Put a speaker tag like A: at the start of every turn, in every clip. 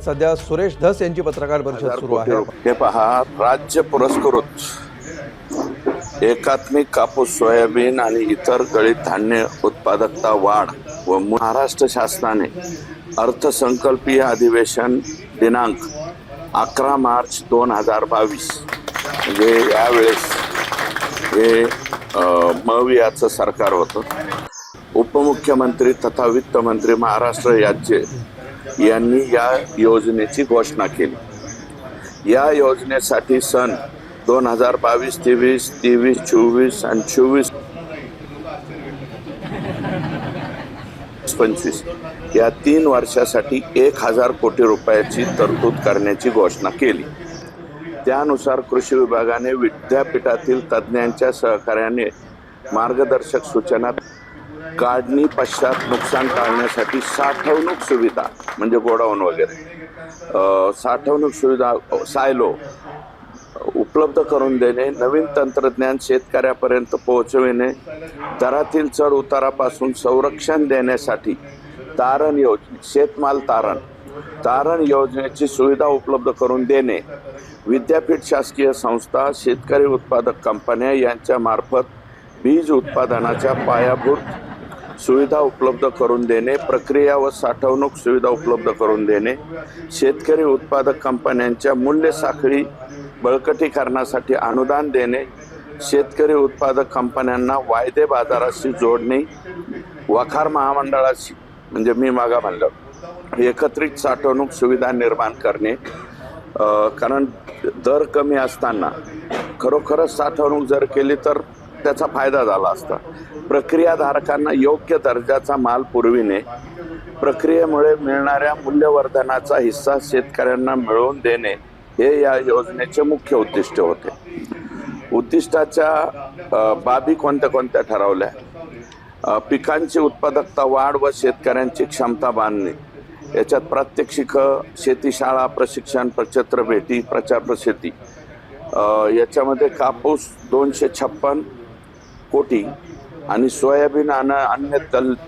A: सध्या सुरेश धस यांची पत्रकार परिषद सुरू आहे।
B: हे पहा, राज्य पुरस्कृत एकात्मिक कापूस, सोयाबीन आणि इतर गळीत धान्य उत्पादकता वाढ व महाराष्ट्र शासनाने अर्थसंकल्पीय अधिवेशन दिनांक 11 मार्च 2022 म्हणजे यावेळेस हे मवियाचं सरकार होतं। उपमुख्यमंत्री तथा वित्तमंत्री महाराष्ट्र राज्य यांनी या योजनेची घोषणा केली। या योजनेसाठी सन 2022, 23, 24 आणि 24-25 या 3 वर्षासाठी 1000 कोटी रुपयाची तरतूद करण्याची घोषणा केली। त्यानुसार कृषी विभागाने विद्यापीठातील तज्ज्ञांच्या सहकार्याने मार्गदर्शक सूचना काढणी पश्चात नुकसान टाळण्यासाठी साठवणूक सुविधा म्हणजे गोडाऊन वगैरे साठवणूक सुविधा सायलो उपलब्ध करून देणे, नवीन तंत्रज्ञान शेतकऱ्यापर्यंत पोहोचविणे, दरातील चढ उतारापासून संरक्षण देण्यासाठी तारण योजने, शेतमाल तारण योजनेची सुविधा उपलब्ध करून देणे, विद्यापीठ, शासकीय संस्था, शेतकरी उत्पादक कंपन्या यांच्या मार्फत बीज उत्पादनाच्या पायाभूत सुविधा उपलब्ध करून देणे, प्रक्रिया व साठवणूक सुविधा उपलब्ध करून देणे, शेतकरी उत्पादक कंपन्यांच्या मूल्य साखळी बळकटीकरणासाठी अनुदान देणे, शेतकरी उत्पादक कंपन्यांना वायदे बाजाराशी जोडणे, वखार महामंडळाशी म्हणजे मी मागा म्हणलं एकत्रित साठवणूक सुविधा निर्माण करणे, कारण दर कमी असताना खरोखरच साठवणूक जर केली तर त्याचा फायदा झाला असता। प्रक्रियाधारकांना योग्य दर्जाचा माल पुरविणे, प्रक्रियेमुळे मिळणाऱ्या मूल्यवर्धनाचा हिस्सा शेतकऱ्यांना मिळवून देणे हे या योजनेचे मुख्य उद्दिष्ट होते। उद्दिष्टाच्या बाबी कोणत्या ठरवल्या? पिकांची उत्पादकता वाढ व शेतकऱ्यांची क्षमता बांधणे, याच्यात प्रात्यक्षिक, शेती शाळा, प्रशिक्षण, प्रचित्र भेटी, प्रचार प्रसिद्धी, याच्यामध्ये कापूस 256 कोटी आणि सोयाबीन आणि अन्य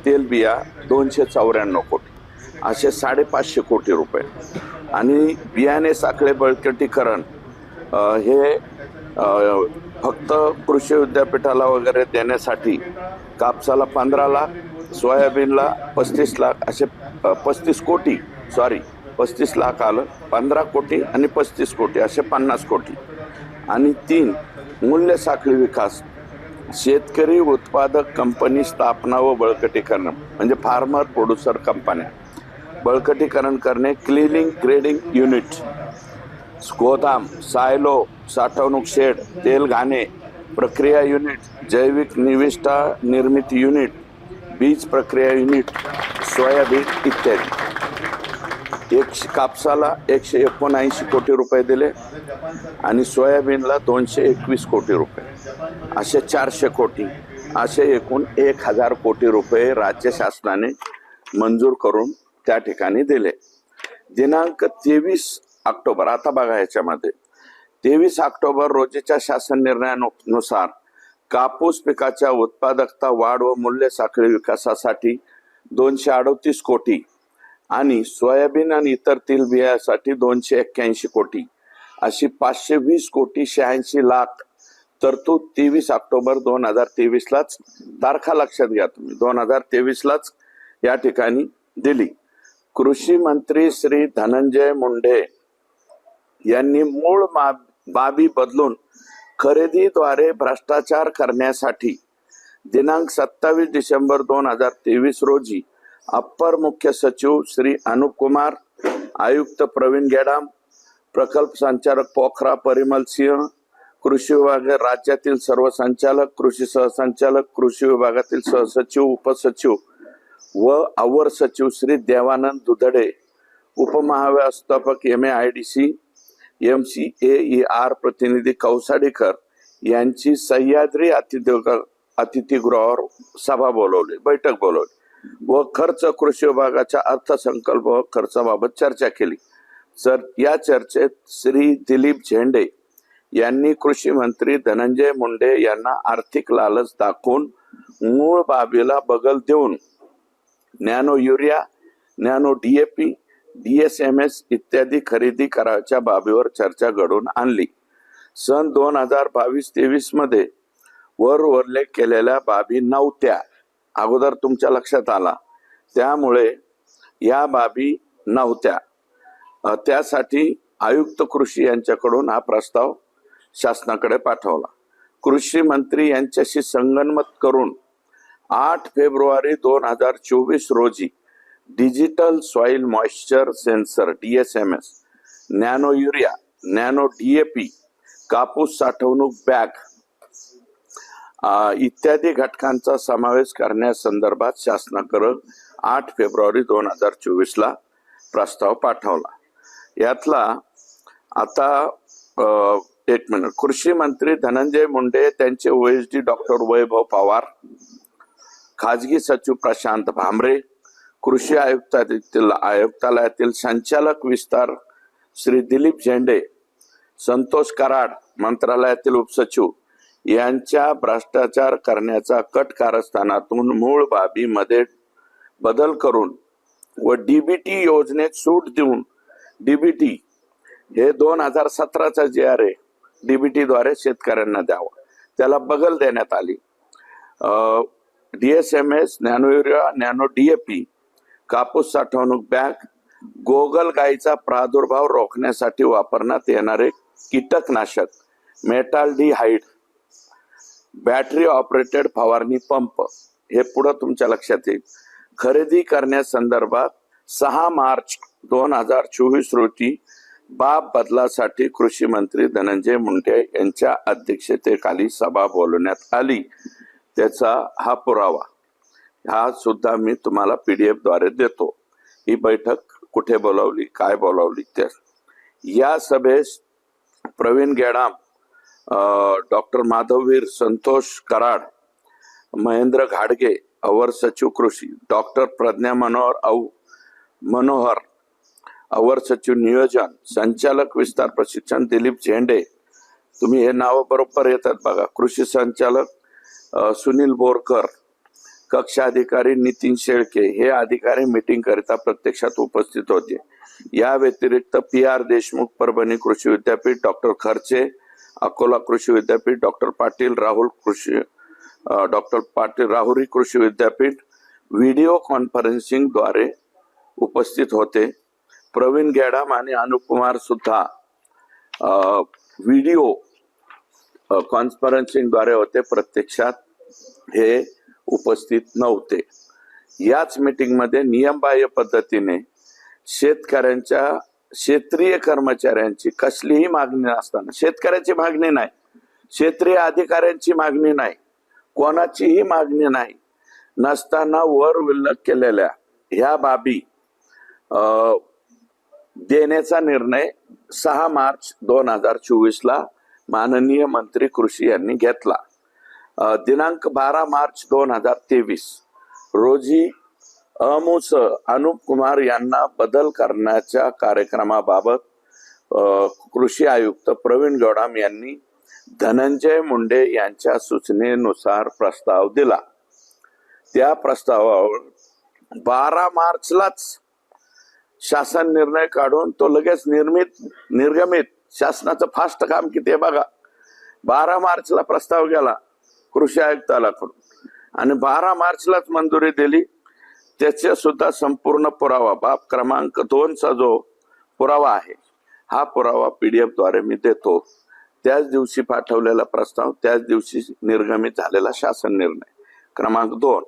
B: तेलबिया 294 कोटी, असे 550 कोटी रुपये। आणि बियाणे साखळे बळकटीकरण हे फक्त कृषी विद्यापीठाला वगैरे देण्यासाठी कापसाला 15 लाख, सोयाबीनला 35 लाख, असे 35 कोटी, 35 लाख आलं, 15 कोटी आणि 35 कोटी असे 50 कोटी। आणि 3 मूल्य साखळी विकास, शेतकरी उत्पादक कंपनी स्थापना व बळकटीकरण म्हणजे फार्मर प्रोड्युसर कंपन्या बळकटीकरण करणे, क्लिनिंग ग्रेडिंग युनिट, गोदाम, सायलो, साठवणूक शेड, तेल घाणे प्रक्रिया युनिट, जैविक निविष्ठा निर्मिती युनिट, बीज प्रक्रिया युनिट, सोयाबीन इत्यादी। कापसाला 179 कोटी रुपये दिले आणि सोयाबीनला 221 कोटी रुपये, असे 400 कोटी, असे एकूण 1000 कोटी रुपये राज्य शासनाने मंजूर करून त्या ठिकाणी दिले। दिनांक 23 ऑक्टोबर, आता बघा याच्यामध्ये 23 ऑक्टोबर रोजीच्या शासन निर्णयानुसार कापूस पिकाच्या उत्पादकता वाढ व मूल्य साखळी विकासासाठी 238 कोटी आणि सोयाबीन आणि इतर तेलबियासाठी 281 कोटी, अशी 520 कोटी 86 लाख तरतूद 23 ऑक्टोबर 2023 लाच, तारखा लक्षात घ्या तुम्ही, 2023 लाच या ठिकाणी दिली। कृषी मंत्री श्री धनंजय मुंडे यांनी मूळ बाबी बदलून खरेदीद्वारे भ्रष्टाचार करण्यासाठी दिनांक 27 डिसेंबर 2023 रोजी अप्पर मुख्य सचिव श्री अनुप कुमार, आयुक्त प्रवीण गेडाम, प्रकल्प संचालक पोखरा परिमल सिंह, कृषी विभाग राज्यातील सर्व संचालक, कृषी सहसंचालक, कृषी विभागातील सहसचिव, उपसचिव व अवर सचिव श्री देवानंद दुधडे, उपमहाव्यवस्थापक MAIDC MCAER प्रतिनिधी कौसाडीकर यांची सह्याद्री अतिथीगृहावर सभा बोलवली, बैठक बोलवली व खर्च कृषी विभागाच्या अर्थसंकल्प व खर्चाबाबत चर्चा केली। या चर्चेत श्री दिलीप झेंडे यांनी कृषी मंत्री धनंजय मुंडे यांना आर्थिक लालच दाखवून मूळ बाबीला बगल देऊन nano urea, nano DAP, DSMS इत्यादी खरेदी करायच्या बाबीवर चर्चा घडवून आणली. सन 2022-23 मध्ये वर उल्लेख केलेल्या बाबी नव्हत्या, अगोदर तुमच्या लक्षात आला, त्यामुळे या बाबी नव्हत्या. त्यासाठी आयुक्त कृषी यांच्याकडून हा प्रस्ताव शासनाकडे पाठवला. कृषी मंत्री यांच्याशी संगनमत करून 8 फेब्रुवारी 2024 रोजी digital soil moisture sensor DSMS, nano urea, nano DAP, कापूस साठवणूक बॅग इत्यादी घटकांचा समावेश करण्यासंदर्भात शासनाकडे 8 फेब्रुवारी 2024 ला प्रस्ताव पाठवला. यातला आता एक मिनिट, कृषी मंत्री धनंजय मुंडे, त्यांचे OSD डॉक्टर वैभव पवार, खाजगी सचिव प्रशांत भामरे, कृषी आयुक्तालयातील संचालक विस्तार श्री दिलीप झेंडे, संतोष कराड, मंत्रालयातील उपसचिव यांच्या भ्रष्टाचार करण्याचा कट कारस्थानातून मूळ बाबीमध्ये बदल करून व DBT योजनेत सूट देऊन DBT हे 2017चा GR आहे, DBT द्वारे शेतकऱ्यांना द्यावा, त्याला बगल देण्यात आली. DSMS, nano urea, nano DAP, कापूस साठवणूक बॅग, गोगल गायीचा प्रादुर्भाव रोखण्यासाठी वापरण्यात येणारे कीटकनाशक मेटाल्डिहाइड, बॅटरी ऑपरेटेड फवारणी पंप हे पुढे तुमच्या लक्षात येईल. खरेदी करण्यासंदर्भात 6 मार्च 2024 रोजी बाब बदलासाठी कृषी मंत्री धनंजय मुंडे यांच्या अध्यक्षतेखाली सभा बोलवण्यात आली. त्याचा हा पुरावा, हा सुद्धा मी तुम्हाला PDF द्वारे देतो. ही बैठक कुठे बोलावली, काय बोलावली ते. या सभेस प्रवीण गेडाम, डॉक्टर माधववीर, संतोष कराड, महेंद्र घाडगे, अवर सचिव कृषी, डॉक्टर प्रज्ञा मनोहर, अवर सचिव नियोजन, संचालक विस्तार प्रशिक्षण दिलीप झेंडे, तुम्ही हे नाव बरोबर येतात बघा, कृषी संचालक सुनील बोरकर, कक्ष अधिकारी नितीन शेळके, हे अधिकारी मीटिंग करिता प्रत्यक्षात उपस्थित होते. या व्यतिरिक्त PR देशमुख, परभणी कृषी विद्यापीठ, डॉक्टर खर्चे, अकोला कृषी विद्यापीठ, डॉक्टर पाटील राहुरी कृषी विद्यापीठ व्हिडिओ कॉन्फरन्सिंग द्वारे उपस्थित होते. प्रवीण गेडाम आणि अनुकुमार सुद्धा व्हिडिओ कॉन्फरन्सिंग द्वारे होते, प्रत्यक्षात हे उपस्थित नव्हते. याच मीटिंग मध्ये नियमबाह्य पद्धतीने शेतकऱ्यांच्या क्षेत्रीय कर्मचाऱ्यांची कसलीही मागणी नसताना, शेतकऱ्याची मागणी नाही, क्षेत्रीय अधिकाऱ्यांची मागणी नाही, कोणाचीही मागणी नाही नसताना वर उल्लेख केलेल्या ह्या बाबी देण्याचा निर्णय 6 मार्च 2024 ला माननीय मंत्री कृषी यांनी घेतला. दिनांक 12 मार्च 2023 रोजी अनुप कुमार यांना बदल करण्याच्या कार्यक्रमाबाबत कृषी आयुक्त प्रवीण गेडाम यांनी धनंजय मुंडे यांच्या सूचनेनुसार प्रस्ताव दिला. त्या प्रस्तावावर 12 मार्चलाच शासन निर्णय काढून तो लगेच निर्गमित, शासनाचं फास्ट काम किती आहे बघा. 12 मार्चला प्रस्ताव गेला कृषी आयुक्तालयाकडून आणि 12 मार्चलाच मंजुरी दिली. त्याचे सुद्धा संपूर्ण पुरावा, बाब क्रमांक 2चा जो पुरावा आहे, हा पुरावा PDF द्वारे मी देतो. त्याच दिवशी पाठवलेला प्रस्ताव, त्याच दिवशी निर्गमित झालेला शासन निर्णय क्रमांक 2.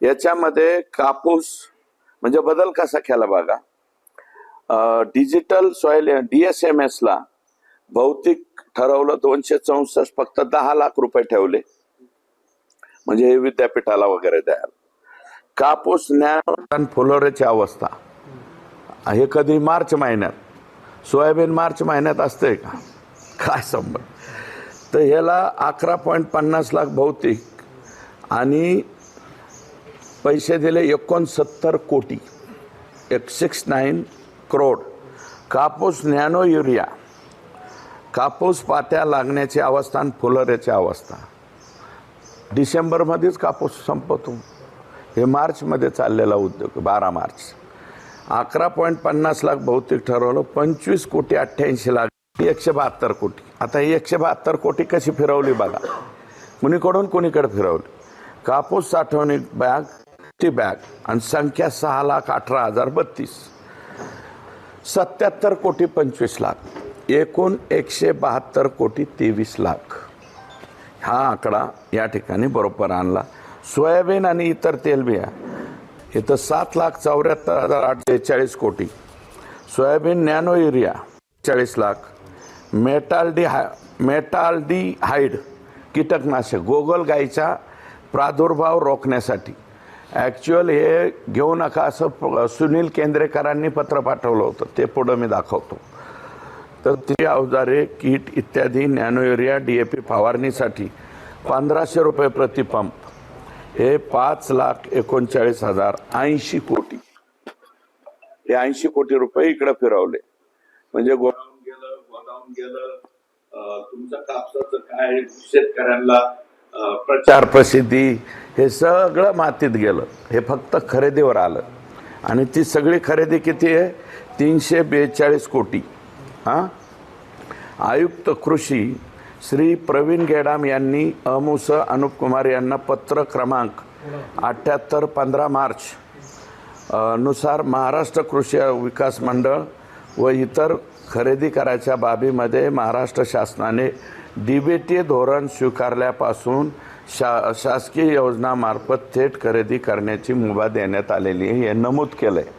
B: याच्यामध्ये कापूस म्हणजे बदल कसा केला बघा. डिजिटल सॉइल DSMS ला भौतिक ठरवलं 264, फक्त 10 लाख रुपये ठेवले, म्हणजे हे विद्यापीठाला वगैरे द्यायला. कापूस ज्ञान फुलोऱ्याची अवस्था, हे कधी मार्च महिन्यात, सोयाबीन मार्च महिन्यात असते का, काय संबंध. तर ह्याला 11.50 लाख भौतिक आणि पैसे दिले 69 कोटी, 169 करोड. कापूस नॅनो युरिया, कापूस पात्या लागण्याची अवस्था आणि फुलोऱ्याची अवस्था, डिसेंबरमध्येच कापूस संपतो. हे मार्चमध्ये चाललेला उद्योग 12 मार्च. 11.50 लाख बहुतेक ठरवलं, 25,88,00,000, 172 कोटी. आता ही 172 कोटी कशी फिरवली बघा, कुणीकडून कुणीकडे फिरवली. कापूस साठवणी बॅग ती बॅग आणि संख्या 6,18,032, 77 कोटी 25 लाख, एकूण 172 कोटी 23 लाख. हा आकडा या ठिकाणी बरोबर आणला. सोयाबीन आणि इतर तेलबिया इथं 7,74,840 कोटी, soybean nano urea 40 lakh, metaldehyde कीटकनाशक गोगलगाईचा प्रादुर्भाव रोखण्यासाठी. ॲक्च्युअल हे घेऊ नका असं सुनील केंद्रेकरांनी पत्र पाठवलं होतं, ते पुढं मी दाखवतो. तर ती अवजारे, किट इत्यादी नॅनो युरिया DAP फवारणीसाठी 1,500 रुपये प्रतिपंप, हे 5,39,080 कोटी. हे 80 कोटी रुपये इकडे फिरवले. म्हणजे गोदावून गेलं तुमचं कापसाचं काय, शेतकऱ्यांना प्रचार प्रसिद्धी, हे सगळं मातीत गेलं. हे फक्त खरेदीवर आलं. आणि ती सगळी खरेदी किती आहे? 342 कोटी. आयुक्त कृषी श्री प्रवीण गेडाम यांनी अमुस अनुप कुमार यांना पत्र क्रमांक 78 15 मार्च नुसार महाराष्ट्र कृषी विकास मंडळ व इतर खरेदी करायच्या बाबीमध्ये महाराष्ट्र शासनाने DBT धोरण स्वीकारल्यापासून शासकीय योजनामार्फत थेट खरेदी करण्याची मुभा देण्यात आलेली आहे, हे नमूद केलं आहे.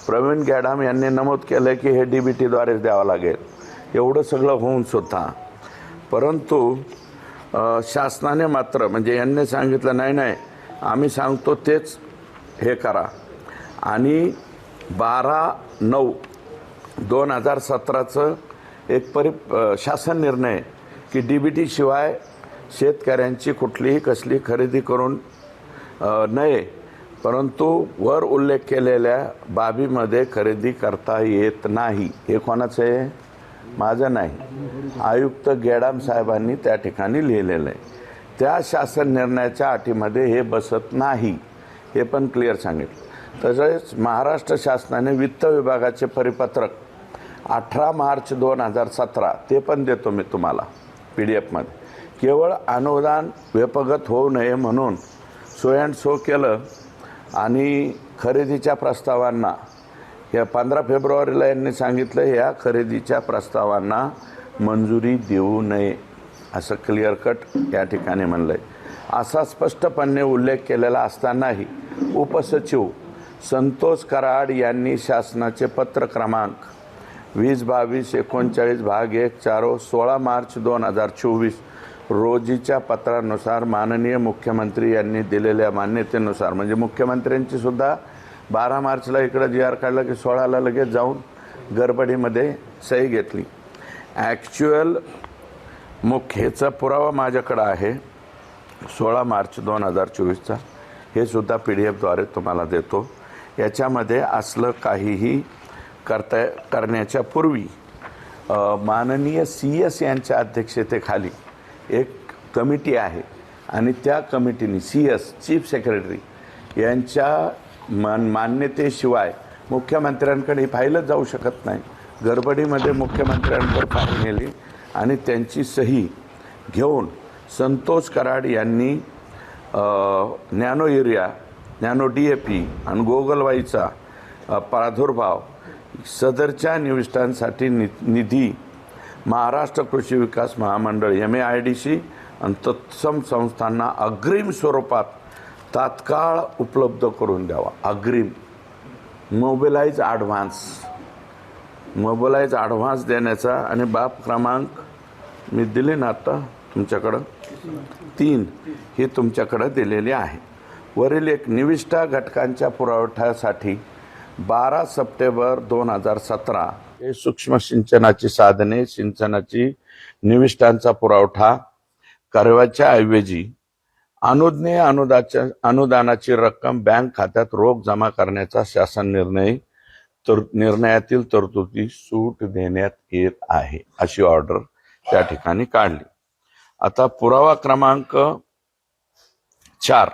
B: प्रवीण गेडाम यांनी नमूद केलं की हे DBT द्वारेच द्यावं लागेल. एवढं सगळं होऊन सुद्धा परंतु शासनाने मात्र, म्हणजे यांनी सांगितलं नाही आम्ही सांगतो तेच हे करा. आणि 12/9/2017 एक शासन निर्णय की DBT शिवाय शेतकऱ्यांची कुठलीही कसली खरेदी करून नये, परंतु वर उल्लेख केलेल्या बाबीमध्ये खरेदी करता येत नाही. हे कोणाचं आहे? माझं नाही, आयुक्त गेडाम साहेबांनी त्या ठिकाणी लिहिलेलं आहे. त्या शासन निर्णयाच्या अटीमध्ये हे बसत नाही, हे पण क्लिअर सांगितलं. तसेच महाराष्ट्र शासनाने वित्त विभागाचे परिपत्रक 18 मार्च 2017, ते पण देतो मी तुम्हाला PDF मध्ये. केवळ अनुदान व्यपगत होऊ नये म्हणून सो अँड सो केलं आणि खरेदीच्या प्रस्तावांना या 15 फेब्रुवारीला यांनी सांगितलं या खरेदीच्या प्रस्तावांना मंजुरी देऊ नये, असं क्लिअर कट या ठिकाणी म्हणलं आहे. असा स्पष्टपणे उल्लेख केलेला असतानाही उपसचिव संतोष कराड यांनी शासनाचे पत्र क्रमांक 20/22/39 भाग 1 4 16 मार्च 2024 रोजीच्या पत्रानुसार माननीय मुख्यमंत्री यांनी दिलेल्या मान्यतेनुसार, म्हणजे मुख्यमंत्र्यांची सुद्धा 12 मार्चला इकडं GR काढला की 16ला लगेच जाऊन गडबडीमध्ये सही घेतली. ॲक्च्युअल ह्याचा पुरावा माझ्याकडं आहे 16 मार्च 2024चा, हे सुद्धा PDF द्वारे तुम्हाला देतो. याच्यामध्ये असलं काहीही करण्याच्या पूर्वी माननीय CS यांच्या अध्यक्षतेखाली एक कमिटी आहे आणि त्या कमिटीने CS चीफ सेक्रेटरी यांच्या मान्यतेशिवाय मुख्यमंत्र्यांकडे फाईलच जाऊ शकत नाही. गडबडीमध्ये मुख्यमंत्र्यांवर फाईल नेली आणि त्यांची सही घेऊन संतोष कराड यांनी नॅनो युरिया, नॅनो DAP आणि गोगलगाईचा प्रादुर्भाव सदरच्या निविष्ठांसाठी निधी महाराष्ट्र कृषी विकास महामंडळ MAIDC आणि तत्सम संस्थांना अग्रिम स्वरूपात तात्काळ उपलब्ध करून द्यावा. अग्रिम मोबिलाइज ॲडव्हान्स देण्याचा. आणि बाब क्रमांक मी दिले ना आता तुमच्याकडं 3, ही तुमच्याकडं दिलेली आहे. वरील एक निविष्ठा घटकांच्या पुरवठ्यासाठी 12 सप्टेंबर 2017 हे सूक्ष्म सिंचनाची साधने, सिंचनाची निविष्ठांचा पुरवठा करण्याच्या ऐवजी अनुज्ञेय अनुदानाची रक्कम बँक खात्यात रोख जमा करण्याचा शासन निर्णयातील तरतुदी सूट देण्यात येत आहे, अशी ऑर्डर त्या ठिकाणी काढली. आता पुरावा क्रमांक 4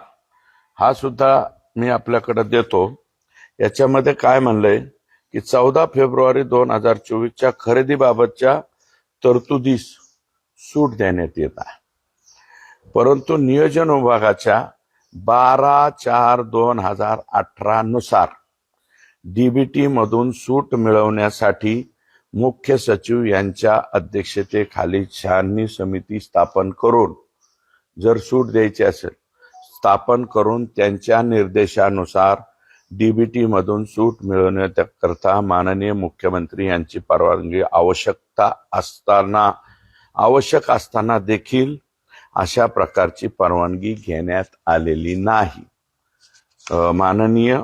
B: हा सुद्धा मी आपल्याकडे देतो. याच्यामध्ये काय म्हणलंय की 14 फेब्रुवारी 2024च्या खरेदीबाबतच्या तरतुदीस सूट देण्यात येत आहे, परंतु नियोजन विभागाच्या 12/4/2018 नुसार डीबीटी मधून सूट मिळवण्यासाठी मुख्य सचिव यांच्या अध्यक्षतेखाली छाननी समिती स्थापन करून, जर सूट द्यायची असेल स्थापन करून त्यांच्या निर्देशानुसार डीबीटी मधून सूट मिळवण्याकरता माननीय मुख्यमंत्री यांची परवानगी आवश्यक असताना देखील अशा प्रकारची परवानगी घेण्यात आलेली नाही. माननीय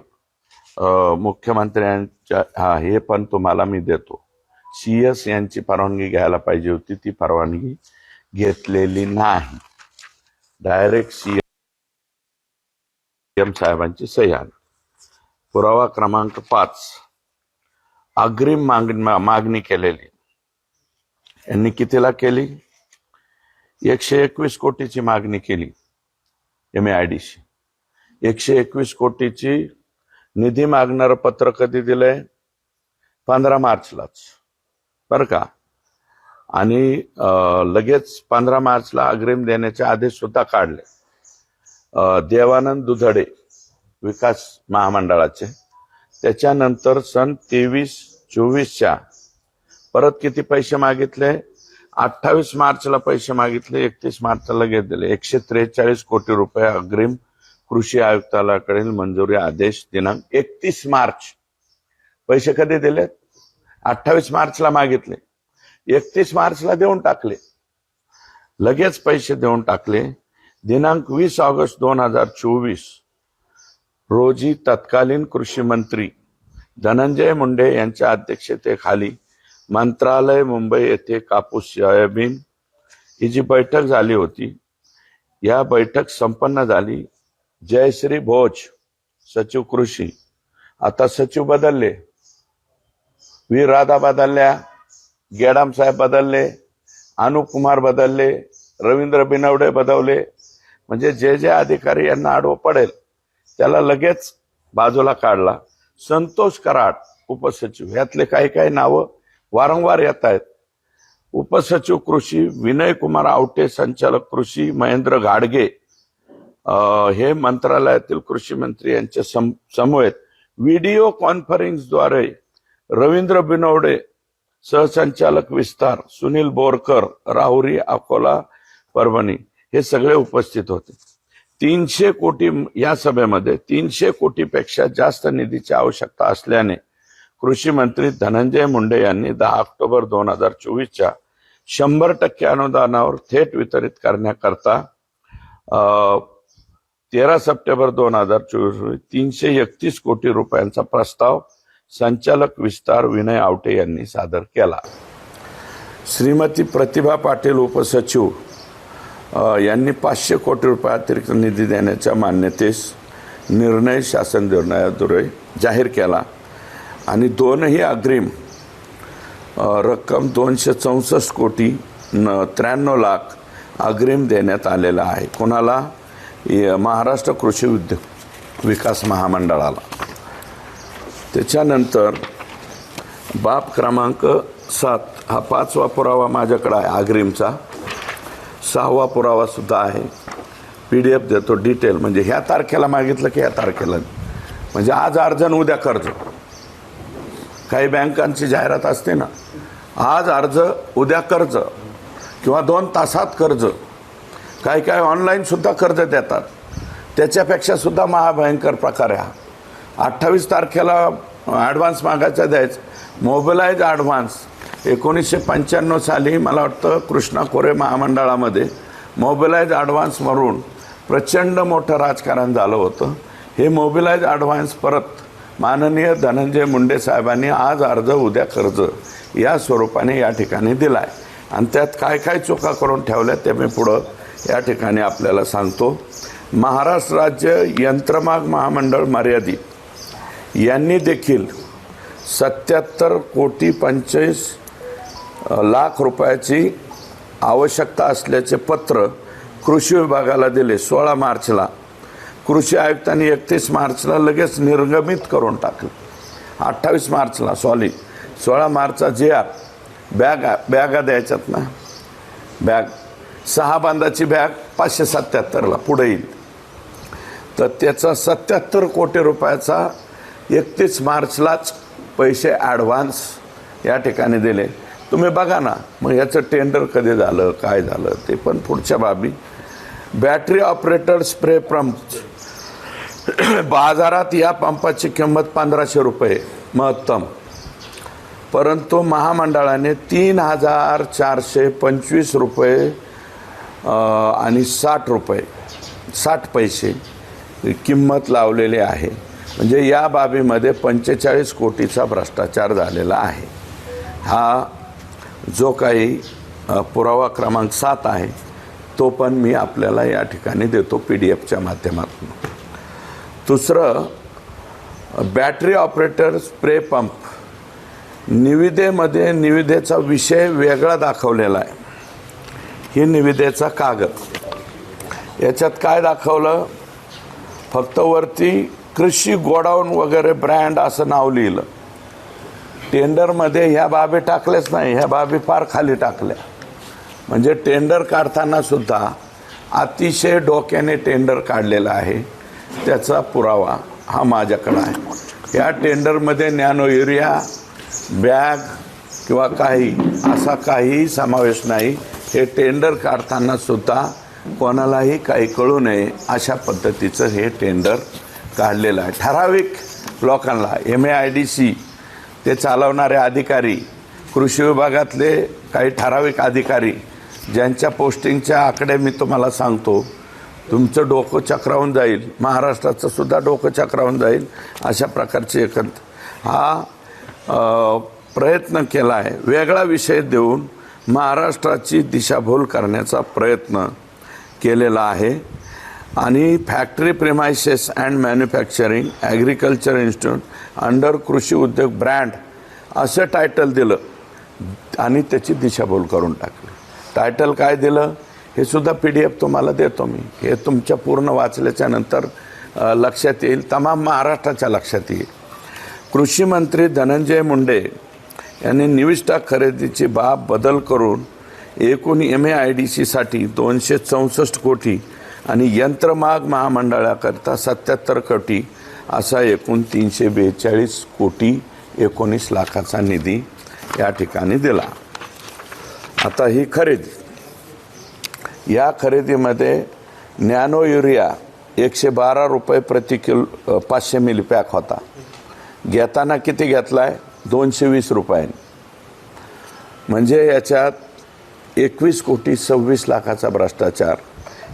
B: मुख्यमंत्र्यांच्या हे पण तुम्हाला मी देतो, CS यांची परवानगी घ्यायला पाहिजे होती, ती परवानगी घेतलेली नाही. डायरेक्ट CM साहेबांची सही आहे. पुरावा क्रमांक 5, अग्रिम मागणी केलेली. यांनी कितीला केली? 121 कोटीची मागणी केली MAIDC. 121 कोटीची निधी मागणारं पत्र कधी दिलंय? 15 मार्चलाच, बरं का. आणि लगेच 15 मार्चला अग्रिम देण्याचे आदेश सुद्धा काढले. देवानंद दुधडे विकास महामंडळाचे. त्याच्यानंतर सन 23-24च्या परत किती पैसे मागितले? 28 मार्चला पैसे मागितले, 31 मार्चला लगेच दिले. 143 कोटी रुपये अग्रिम कृषी आयुक्तालयाकडील मंजुरी आदेश दिनांक 31 मार्च. पैसे कधी दिले? 28 मार्चला मागितले, 31 मार्चला देऊन टाकले, लगेच पैसे देऊन टाकले. दिनांक 20 ऑगस्ट 2024 रोजी तत्कालीन कृषी मंत्री धनंजय मुंडे यांच्या अध्यक्षतेखाली मंत्रालय मुंबई येथे कापूस सोयाबीन ही जी बैठक झाली होती, या बैठक संपन्न झाली. जयश्री भोज सचिव कृषी, आता सचिव बदलले, वी राधा बदलल्या, गेडाम साहेब बदलले, अनुप कुमार बदलले, रवींद्र बिनवडे बदलले. म्हणजे जे जे अधिकारी यांना आडवं पडेल त्याला लगेच बाजूला काढला. संतोष कराड उपसचिव, यातले काही काही नावं वारंवार येत आहेत. उपसचिव कृषी विनय कुमार आवटे, संचालक कृषी महेंद्र घाडगे, हे मंत्रालयातील कृषी मंत्री यांच्या समवेत व्हिडिओ कॉन्फरन्सद्वारे रवींद्र बिनवडे, सहसंचालक विस्तार सुनील बोरकर, राहुरी, अकोला, परभणी, हे सगळे उपस्थित होते. 300 कोटी या सभेमध्ये 300 कोटीपेक्षा जास्त निधीची आवश्यकता असल्याने कृषी मंत्री धनंजय मुंडे यांनी 10 ऑक्टोबर 2024च्या 100% अनुदानावर थेट वितरित करण्याकरता 13 सप्टेंबर 2024 331 कोटी रुपयांचा प्रस्ताव संचालक विस्तार विनय आवटे यांनी सादर केला. श्रीमती प्रतिभा पाटील उपसचिव यांनी 500 कोटी रुपये अतिरिक्त निधी देण्याच्या मान्यतेस निर्णय शासन निर्णयाद्वारे जाहीर केला आणि दोनही अग्रिम रक्कम 264 कोटी 93 लाख अग्रिम देण्यात आलेला आहे. कोणाला? महाराष्ट्र कृषी उद्योग विकास महामंडळाला. त्याच्यानंतर बाब क्रमांक 7, हा 5वा पुरावा माझ्याकडे आहे अग्रिमचा. 6वा पुरावा सुद्धा आहे, PDF देतो डिटेल. म्हणजे ह्या तारखेला मागितलं की ह्या तारखेला, म्हणजे आज अर्ज आणि उद्या कर्ज. काही बँकांची जाहिरात असते ना, आज अर्ज उद्या कर्ज किंवा 2 तासात कर्ज. काही काही ऑनलाईन सुद्धा कर्ज देतात, त्याच्यापेक्षा सुद्धा महाभयंकर प्रकार आहे हा. 28 तारखेला ॲडव्हान्स मागायचा द्यायचं. मोबिलाइज ॲडव्हान्स 1995 साली मला वाटतं कृष्णा कोरे महामंडळामध्ये मोबिलाइज ॲडव्हान्स म्हणून प्रचंड मोठं राजकारण झालं होतं. हे मोबिलाइज ॲडव्हान्स परत माननीय धनंजय मुंडे साहेबांनी आज अर्ज उद्या कर्ज या स्वरूपाने या ठिकाणी दिला आहे. आणि त्यात काय काय चुका करून ठेवल्या ते मी पुढं या ठिकाणी आपल्याला सांगतो. महाराष्ट्र राज्य यंत्रमाग महामंडळ मर्यादित यांनी देखील 77 कोटी 25 लाख रुपयाची आवश्यकता असल्याचे पत्र कृषी विभागाला दिले 16 मार्चला. कृषी आयुक्तांनी 31 मार्चला लगेच निर्गमित करून टाकलं. 28 मार्चला 16 मार्चचा JR बॅगा द्यायच्यात ना, बॅग 6 बांधाची बॅग 577ला पुढे येईल. तर त्याचा 77 कोटी रुपयाचा 31 मार्चलाच पैसे ॲडव्हान्स या ठिकाणी दिले. तुम्ही बघा ना, मग याचं टेंडर कधी झालं, काय झालं ते पण पुढच्या बाबी. बॅटरी ऑपरेटर स्प्रे पंप, बाजारात या पंपाची किंमत 1500 रुपये महत्तम, परंतु महामंडळाने 3425 रुपये आणि 60 पैसे किंमत लावलेली आहे. म्हणजे या बाबीमध्ये 45 कोटीचा भ्रष्टाचार झालेला आहे. हा जो काही पुरावा क्रमांक 7 आहे तो पण मी आपल्याला या ठिकाणी देतो PDF माध्यमातून. दुसरं, बॅटरी ऑपरेटर स्प्रे पंप निविदेमध्ये निविदेचा विषय वेगळा दाखवलेला आहे. ही निविदेचा कागद, याच्यात काय दाखवलं, फक्त वरती कृषी गोडाऊन वगैरे ब्रँड असं नाव लिहिलं. टेंडरमध्ये ह्या बाबी टाकल्याच नाही, ह्या बाबी फार खाली टाकल्या. म्हणजे टेंडर काढताना सुद्धा अतिशय डोक्याने टेंडर काढलेला आहे. त्याचा पुरावा हा माझ्याकडे आहे. या टेंडरमध्ये नॅनो युरिया बॅग किंवा असा काही समावेश नाही. हे टेंडर काढताना सुद्धा कोणालाही काही कळू नये अशा पद्धतीचं हे टेंडर काढलेलं आहे. ठराविक लोकांना MAIDC ते चालवणारे अधिकारी, कृषी विभागातले काही ठराविक अधिकारी ज्यांच्या पोस्टिंगच्या आकडे मी तुम्हाला सांगतो, तुमचं डोकं चक्रावून जाईल, महाराष्ट्राचं सुद्धा डोकं चक्रावून जाईल अशा प्रकारचे हा प्रयत्न केला आहे. वेगळा विषय देऊन महाराष्ट्राची दिशाभूल करण्याचा प्रयत्न केलेला आहे. आणि factory premises and manufacturing agriculture institute under कृषी उद्योग ब्रँड असं टायटल दिलं आणि त्याची दिशाभूल करून टाकली. टायटल काय दिलं हे सुद्धा PDF तुम्हाला देतो मी. हे तुमच्या पूर्ण वाचल्याच्या नंतर लक्षात येईल, तमाम महाराष्ट्राच्या लक्षात येईल. कृषी मंत्री धनंजय मुंडे यांनी निविष्ठा खरेदीची बाब बदल करून एकूण MAIDCसाठी 264 कोटी आणि यंत्रमाग महामंडळाकरता 77 कोटी असा एकूण 342 कोटी 19 लाखाचा निधी या ठिकाणी दिला. आता ही खरेदी, या खरेदीमध्ये नॅनो युरिया 112 रुपये प्रति किलो 500 मिली पॅक होता. घेताना किती घेतला आहे, 220 रुपये. म्हणजे याच्यात 21 कोटी 26 लाखाचा भ्रष्टाचार.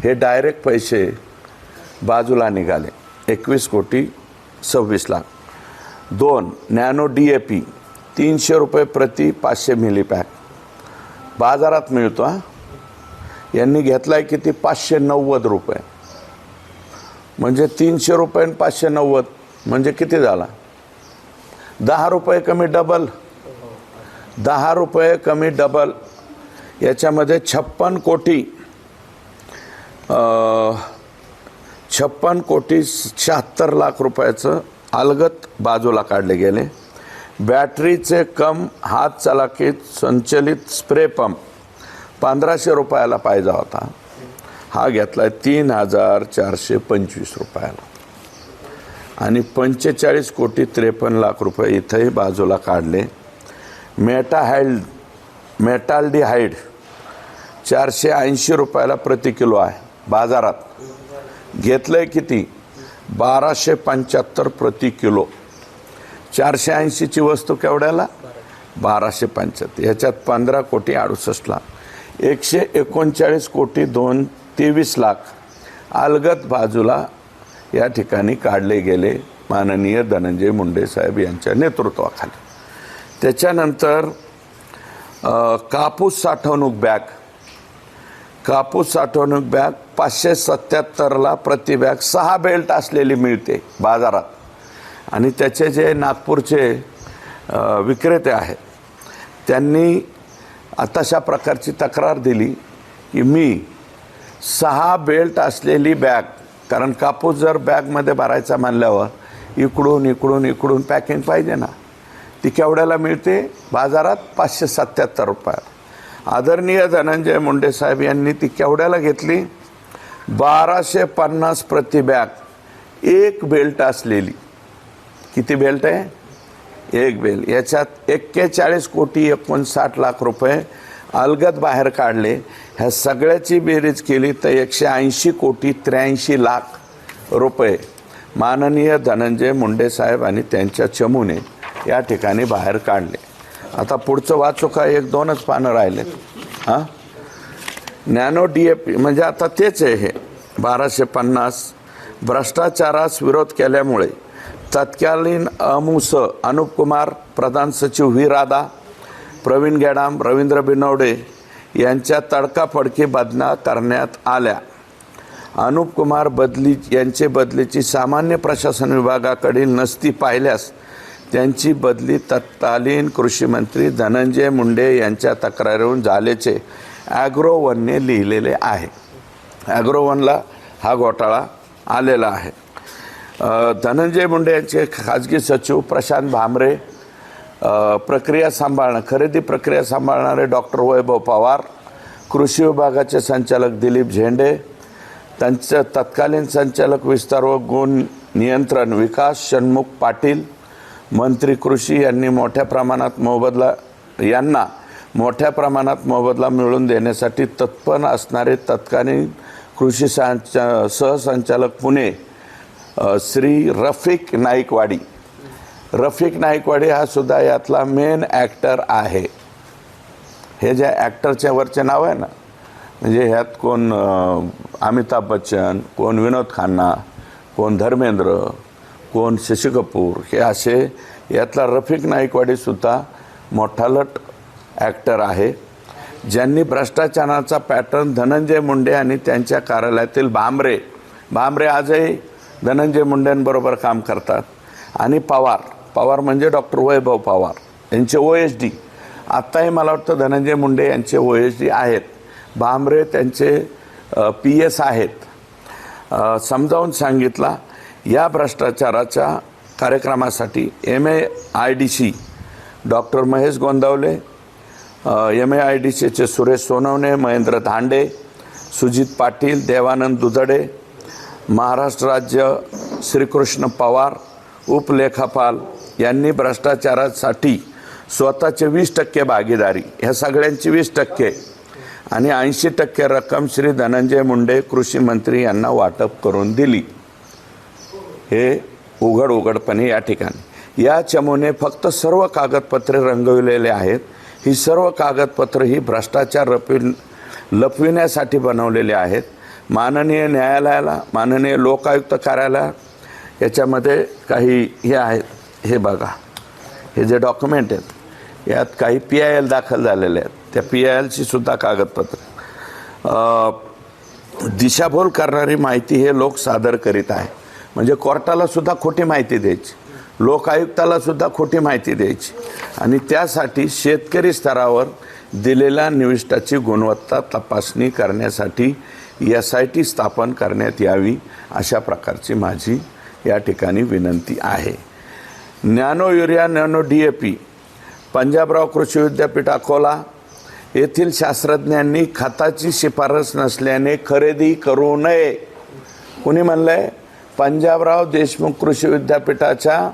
B: हे डायरेक्ट पैसे बाजूला निघाले, 21 कोटी 26 लाख. 2 नॅनो DAP 300 रुपये प्रति 500 मिली पॅक बाजारात मिळतो. यांनी घेतला आहे किती, 590 रुपये. म्हणजे 300 रुपये आणि 590 म्हणजे किती झाला, 10 रुपये कमी डबल. 10 रुपये कमी डबल. याच्यामध्ये 56 कोटी 76 लाख रुपयाचं अलगत बाजूला काढले गेले. बॅटरीचे कम हात चलाखीत संचलित स्प्रे पंप 1500 रुपयाला पाहिजे होता, हा घेतला 3425 रुपयाला. आणि 45 कोटी 53 लाख रुपये इथंही बाजूला काढले. मेटाल्डिहाइड 480 रुपयाला प्रति किलो आहे बाजारात. घेतलंय किती, 1275 प्रति किलो. 480ची वस्तू केवढ्याला, 1275. ह्याच्यात 15 कोटी 68 लाख. 139 कोटी 23 लाख अलगत बाजूला या ठिकाणी काढले गेले माननीय धनंजय मुंडे साहेब यांच्या नेतृत्वाखाली. त्याच्यानंतर कापूस साठवणूक बॅग 577ला प्रति बॅग 6 बेल्ट असलेली मिळते बाजारात. आणि त्याचे जे नागपूरचे विक्रेते आहेत त्यांनी तशा प्रकारची तक्रार दिली की मी 6 बेल्ट असलेली बॅग कारण कापूस जर बॅगमध्ये भरायचा म्हणल्यावर इकडून पॅकिंग पाहिजे ना. ती केवढ्याला मिळते बाजारात? 577 रुपयाला. आदरणीय धनंजय मुंडे साहेब यांनी ती केवढ्याला घेतली? 1250 प्रति बॅग. एक बेल्ट असलेली. किती बेल्ट आहे? एक बेल्ट. याच्यात 41 कोटी 59 लाख रुपये अलगद बाहेर काढले. ह्या सगळ्याची बेरीज केली तर 180 कोटी 83 लाख रुपये माननीय धनंजय मुंडे साहेब आणि त्यांच्या चमूने या ठिकाणी बाहेर काढले. आता पुढचं वाचू का? 1-2च पानं राहिले. हां, नॅनो DAP म्हणजे आता तेच आहे हे 1250. भ्रष्टाचारास विरोध केल्यामुळे तत्कालीन अमुस अनुप कुमार, प्रधान सचिव व्ही राधा, प्रवीण गेडाम, रवींद्र बिनवडे यांच्या तडकाफडकी बदल्या करण्यात आल्या. अनुप कुमार यांचे बदलीची सामान्य प्रशासन विभागाकडील नसती पाहिल्यास त्यांची बदली तत्कालीन कृषी मंत्री धनंजय मुंडे यांच्या तक्रारीवरून झाल्याचे ॲग्रोवनने लिहिलेले आहे. ॲग्रोवनला हा घोटाळा आलेला आहे. धनंजय मुंडे यांचे खाजगी सचिव प्रशांत भामरे, खरेदी प्रक्रिया सांभाळणारे डॉक्टर वैभव पवार, कृषी विभागाचे संचालक दिलीप झेंडे, त्यांचे तत्कालीन संचालक विस्तार व गुण नियंत्रण विकास षण्मुख पाटील, मंत्री कृषी यांनी मोठ्या प्रमाणात मोबदला मिळवून देण्यासाठी तत्पर असणारे तत्कालीन कृषी सहसंचालक पुणे श्री रफिक नाईकवाडी हा सुद्धा यातला मेन ॲक्टर आहे. हे जे ॲक्टरच्या वरचे नाव आहे ना, म्हणजे ह्यात कोण अमिताभ बच्चन, कोण विनोद खन्ना, कोण धर्मेंद्र, कोण शशी कपूर, हे असे यातला रफिक नाईकवाडीसुद्धा मोठालट ॲक्टर आहे. ज्यांनी भ्रष्टाचाराचा पॅटर्न धनंजय मुंडे आणि त्यांच्या कार्यालयातील भामरे आजही धनंजय मुंडेंबरोबर काम करतात. आणि पवार म्हणजे डॉक्टर वैभव पवार यांचे OSD. आत्ताही मला वाटतं धनंजय मुंडे यांचे OSD आहेत. भामरे त्यांचे PS आहेत. समजावून सांगितला. या भ्रष्टाचाराच्या कार्यक्रमासाठी MAIDC डॉक्टर महेश गोंदावले, MAIDCचे सुरेश सोनवणे, महेंद्र धांडे, सुजित पाटील, देवानंद दुधडे, महाराष्ट्र राज्य श्रीकृष्ण पवार, उपलेखापाल यांनी भ्रष्टाचारासाठी स्वतःचे 20% भागीदारी, ह्या सगळ्यांची 20% आणि 80% रक्कम श्री धनंजय मुंडे कृषी मंत्री यांना वाटप करून दिली. हे उघडपणे या ठिकाणी या चमूने फक्त सर्व कागदपत्रे रंगविलेले आहेत. ही सर्व कागदपत्रे ही भ्रष्टाचार लपविण्यासाठी बनवलेली आहेत. माननीय न्यायालयाला, माननीय लोकायुक्त कार्यालयात याच्यामध्ये काही हे आहेत. हे बघा, हे जे डॉक्युमेंट आहेत यात काही PIL दाखल झालेले आहेत. त्या PILची सुद्धा कागदपत्र दिशाभूल करणारी माहिती हे लोक सादर करीत आहे. म्हणजे कोर्टाला सुद्धा खोटी माहिती द्यायची, लोकायुक्ताला सुद्धा खोटी माहिती द्यायची आणि त्यासाठी शेतकरी स्तरावर दिलेल्या निविष्ठाची गुणवत्ता तपासणी करण्यासाठी SIT स्थापन करण्यात यावी, अशा प्रकारची माझी या ठिकाणी विनंती आहे. Nano urea, nano DAP Panjabrao कृषी विद्यापीठ अकोला येथील शास्त्रज्ञांनी खताची शिफारस नसल्याने खरेदी करू नये. कुणी म्हणलंय? पंजाबराव देशमुख कृषी विद्यापीठाच्या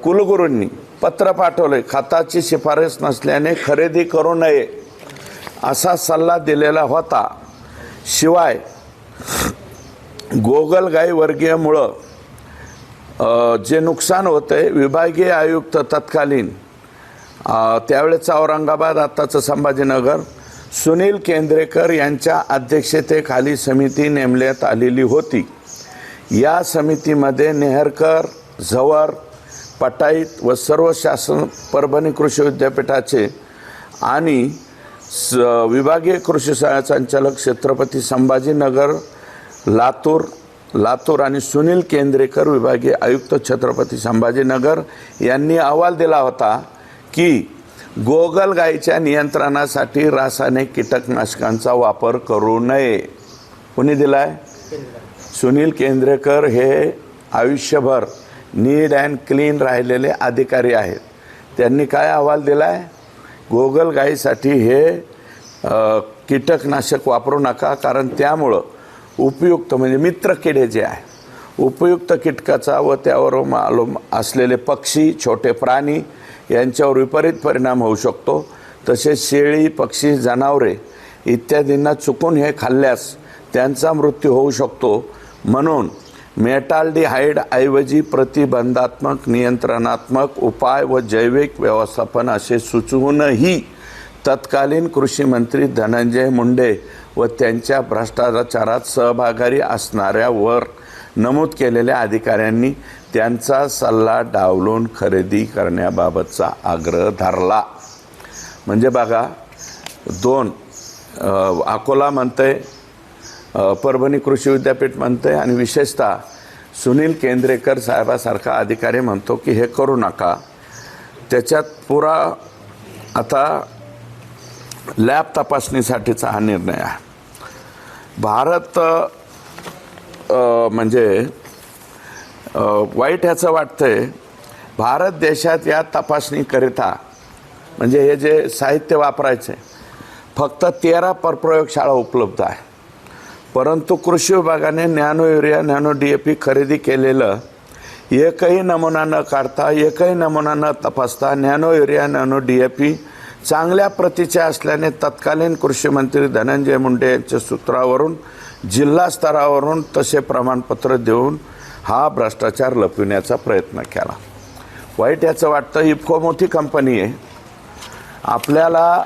B: कुलगुरूंनी पत्र पाठवले, खताची शिफारस नसल्याने खरेदी करू नये असा सल्ला दिलेला होता. शिवाय गोगलगाई वर्गीयमुळं जे नुकसान होते, विभागीय आयुक्त तत्कालीन त्यावेळेचा औरंगाबाद, आत्ताचं संभाजीनगर, सुनील केंद्रेकर यांच्या अध्यक्षतेखाली समिती नेमण्यात आलेली होती. या समितीमध्ये नेहरकर, झवर, पटाईत व सर्व शासन परभणी कृषी विद्यापीठाचे आणि विभागीय कृषी संचालक छत्रपती संभाजीनगर, लातूर आणि सुनील केंद्रेकर विभागीय आयुक्त छत्रपती संभाजीनगर यांनी अहवाल दिला होता की गोगलगाईच्या नियंत्रणासाठी रासायनिक कीटकनाशकांचा वापर करू नये. कोणी दिलाय? सुनील केंद्रेकर हे आयुष्यभर नीट अँड क्लीन राहिलेले अधिकारी आहेत. त्यांनी काय अहवाल दिला आहे? गोगलगाईसाठी हे कीटकनाशक वापरू नका, कारण त्यामुळं उपयुक्त म्हणजे मित्र किडे जे आहे, उपयुक्त कीटकाचा व त्यावर मालूम असलेले पक्षी, छोटे प्राणी यांच्यावर विपरीत परिणाम होऊ शकतो. तसेच शेळी, पक्षी, जनावरे इत्यादींना चुकून हे खाल्ल्यास त्यांचा मृत्यू होऊ शकतो. म्हणून मेटाल्डिहाइड ऐवजी प्रतिबंधात्मक, नियंत्रणात्मक उपाय व जैविक व्यवस्थापन असे सुचवूनही तत्कालीन कृषी मंत्री धनंजय मुंडे व त्यांच्या भ्रष्टाचारात सहभागी असणाऱ्या वर नमूद केलेल्या अधिकाऱ्यांनी त्यांचा सल्ला डावलून खरेदी करण्याबाबतचा आग्रह धरला. म्हणजे बघा, दोन अकोला म्हणते, परभणी कृषी विद्यापीठ म्हणते आणि विशेषतः सुनील केंद्रेकर साहेबासारखा अधिकारी म्हणतो की हे करू नका. त्याच्यात पुरा आता लॅब तपासणीसाठीचा हा निर्णय आहे. भारत म्हणजे वाईट ह्याचं वाटतंय, भारत देशात या तपासणीकरिता म्हणजे हे जे साहित्य वापरायचे फक्त 13 प्रयोगशाळा उपलब्ध आहे. परंतु कृषी विभागाने नॅनो युरिया, नॅनो DAP खरेदी केलेलं एकही नमुना न काढता, एकही नमुना न तपासता नॅनो युरिया, नॅनो DAP चांगल्या प्रतीचे असल्याने तत्कालीन कृषी मंत्री धनंजय मुंडे यांच्या सूत्रावरून जिल्हा स्तरावरून तसे प्रमाणपत्र देऊन हा भ्रष्टाचार लपविण्याचा प्रयत्न केला. वाईट याचं वाटतं, इफको मोठी कंपनी आहे. आपल्याला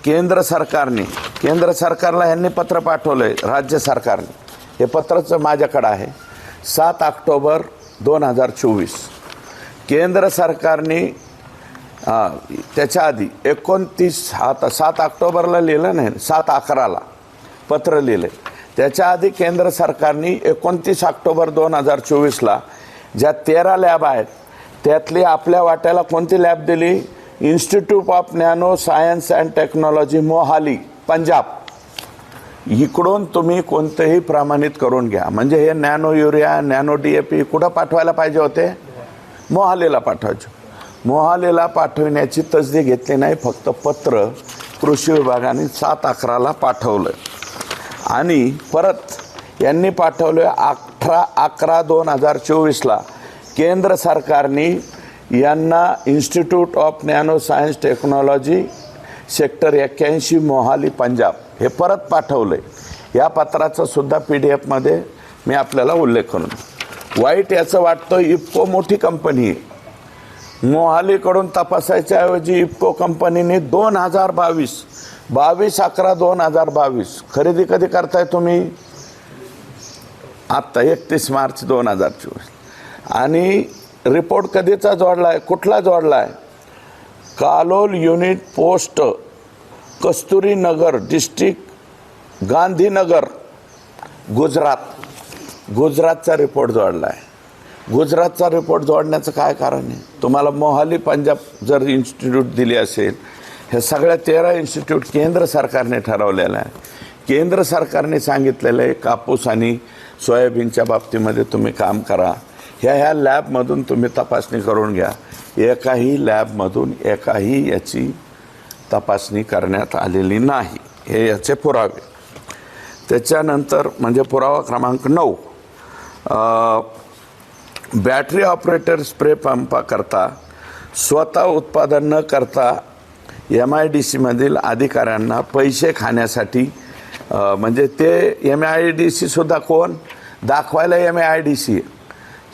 B: केंद्र सरकारला यांनी पत्र पाठवलं आहे, राज्य सरकारने. हे पत्रचं माझ्याकडं आहे, 7 ऑक्टोबर 2024. केंद्र सरकारने त्याच्या आधी 7 ऑक्टोबरला लिहिलं नाही, 7/11ला पत्र लिहिलं. त्याच्या आधी केंद्र सरकारने 29 ऑक्टोबर 2024ला ज्या 13 लॅब आहेत त्यातली आपल्या वाट्याला कोणती लॅब दिली? Institute of nano science and technology, Mohali, Punjab. इकडून तुम्ही कोणतेही प्रमाणित करून घ्या. म्हणजे हे नॅनो युरिया, नॅनो DAP कुठं पाठवायला पाहिजे होते? मोहालीला पाठवायचे. मोहालीला पाठविण्याची तसदी घेतली नाही, फक्त पत्र कृषी विभागाने 7/11ला पाठवलं. आणि परत यांनी पाठवलं 18/11/2024ला केंद्र सरकारने यांना institute of nano science technology sector 81 Mohali, Punjab हे परत पाठवलं आहे. या पत्राचा सुद्धा PDF मध्ये मी आपल्याला उल्लेख करून. वाईट याचं वाटतं, इफको मोठी कंपनी आहे. मोहालीकडून तपासायच्या ऐवजी इफको कंपनीने 22/11/2022 खरेदी कधी करताय तुम्ही? आत्ता 31 मार्च 2024. आणि रिपोर्ट कधीचा जोडला आहे? कुठला जोडला आहे? कालोल युनिट पोस्ट, कस्तुरी नगर डिस्ट्रिक्ट, गांधीनगर, गुजरातचा रिपोर्ट जोडला आहे. गुजरातचा रिपोर्ट जोडण्याचं काय कारण आहे? तुम्हाला मोहाली, पंजाब जर इन्स्टिट्यूट दिली असेल, हे सगळ्या 13 इन्स्टिट्यूट केंद्र सरकारने ठरवलेलं आहे. केंद्र सरकारने सांगितलेलं आहे कापूस आणि सोयाबीनच्या बाबतीमध्ये तुम्ही काम करा. ह्या लॅबमधून तुम्ही तपासणी करून घ्या. एकाही लॅबमधून एकाही याची तपासणी करण्यात आलेली नाही. हे याचे पुरावे. त्याच्यानंतर म्हणजे पुरावा क्रमांक 9, बॅटरी ऑपरेटर स्प्रे पंपाकरता स्वतः उत्पादन न करता MIDCमधील अधिकाऱ्यांना पैसे खाण्यासाठी, म्हणजे ते MIDCसुद्धा कोण दाखवायला MIDC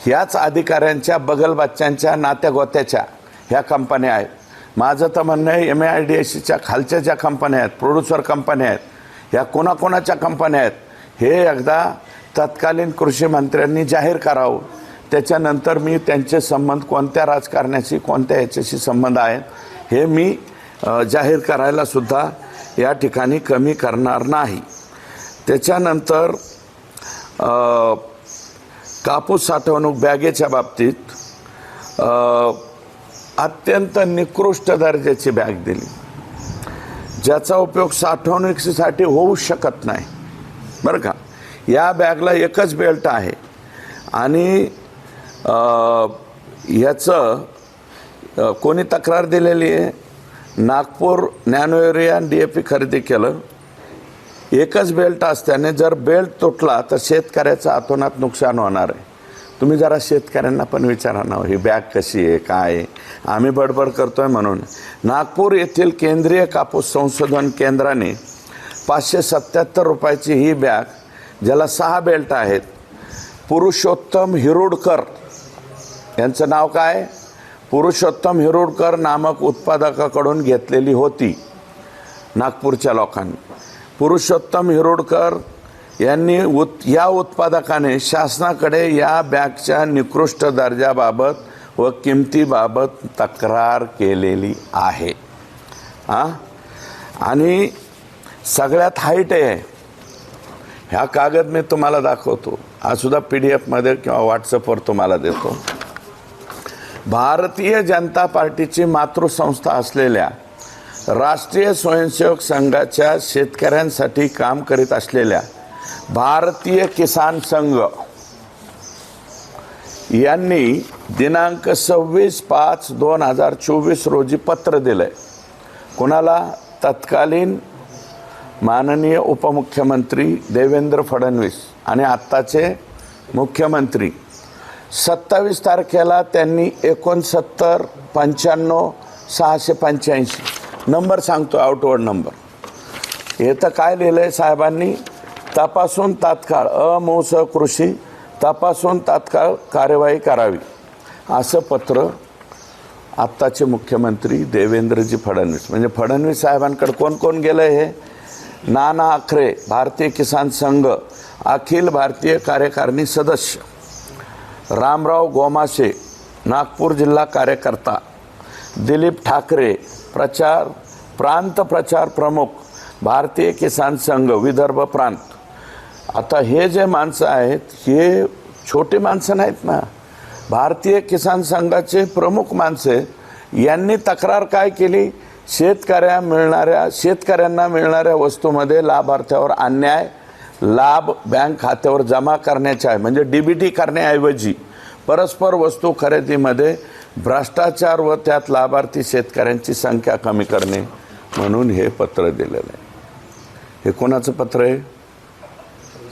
B: ह्याच अधिकाऱ्यांच्या बगलबच्च्यांच्या नात्यागोत्याच्या ह्या कंपन्या आहेत. माझं तर म्हणणं आहे MIDCच्या खालच्या ज्या कंपन्या आहेत, प्रोड्युसर कंपन्या आहेत, ह्या कोणाकोणाच्या कंपन्या आहेत हे एकदा तत्कालीन कृषी मंत्र्यांनी जाहीर करावं. त्याच्यानंतर मी त्यांचे संबंध कोणत्या राजकारण्याशी, कोणत्या ह्याच्याशी संबंध आहेत हे मी जाहीर करायला सुद्धा या ठिकाणी कमी करणार नाही. त्याच्यानंतर कापूस साठवणूक बॅगेच्या बाबतीत अत्यंत निकृष्ट दर्जाची बॅग दिली, ज्याचा उपयोग साठवणुकीसाठी होऊ शकत नाही. बरं का, या बॅगला एकच बेल्ट आहे आणि याचं कोणी तक्रार दिलेली आहे, नागपूर नॅनो युरिया आणि DAP खरेदी केलं, एकच बेल्ट असल्याने जर बेल्ट तुटला तर शेतकऱ्याचं अतोनात नुकसान होणार आहे. तुम्ही जरा शेतकऱ्यांना पण विचारा ना, ही बॅग कशी आहे, काय आहे. आम्ही बडबड करतोय म्हणून. नागपूर येथील केंद्रीय कापूस संशोधन केंद्राने 577 रुपयाची ही बॅग, ज्याला 6 बेल्ट आहेत, पुरुषोत्तम हिरुडकर यांचं नाव काय, पुरुषोत्तम हिरुडकर नामक उत्पादकाकडून घेतलेली होती नागपूरच्या लोकांनी. पुरुषोत्तम हिरुडकर यांनी या उत्पादकाने शासनाकडे या बॅगच्या निकृष्ट दर्जाबाबत व किमतीबाबत तक्रार केलेली आहे. आणि सगळ्यात हाईट आहे. ह्या कागद मी तुम्हाला दाखवतो, हा सुद्धा PDF मध्ये किंवा व्हॉट्सअपवर तुम्हाला देतो. भारतीय जनता पार्टीची मातृसंस्था असलेल्या राष्ट्रीय स्वयंसेवक संघाच्या शेतकऱ्यांसाठी काम करीत असलेल्या भारतीय किसान संघ यांनी दिनांक 26/5/2024 रोजी पत्र दिलंय. कोणाला? तत्कालीन माननीय उपमुख्यमंत्री देवेंद्र फडणवीस आणि आत्ताचे मुख्यमंत्री. 27 तारखेला त्यांनी 69-95-685 नंबर सांगतो, आउटवर्ड नंबर. हे तर काय लिहिलं आहे साहेबांनी, तपासून तात्काळ अमोस कृषी तपासून तात्काळ कार्यवाही करावी, असं पत्र आत्ताचे मुख्यमंत्री देवेंद्रजी फडणवीस, म्हणजे फडणवीस साहेबांकडे कोण कोण गेलं हे? नाना आखरे, भारतीय किसान संघ अखिल भारतीय कार्यकारिणी सदस्य, रामराव गोमाशे, नागपूर जिल्हा कार्यकर्ता, दिलीप ठाकरे, प्रांत प्रचार प्रमुख, भारतीय किसान संघ विदर्भ प्रांत. आता हे जे माणसं आहेत हे छोटे माणसं नाहीत ना, भारतीय किसान संघाचे प्रमुख माणसे. यांनी तक्रार काय केली? शेतकऱ्यांना मिळणाऱ्या वस्तूमध्ये लाभार्थ्यावर अन्याय, लाभ बँक खात्यावर जमा करण्याचा आहे, म्हणजे DBT करण्याऐवजी परस्पर वस्तू खरेदीमध्ये भ्रष्टाचार व त्यात लाभार्थी शेतकऱ्यांची संख्या कमी करणे, म्हणून हे पत्र दिलेलं आहे. हे कोणाचं पत्र आहे?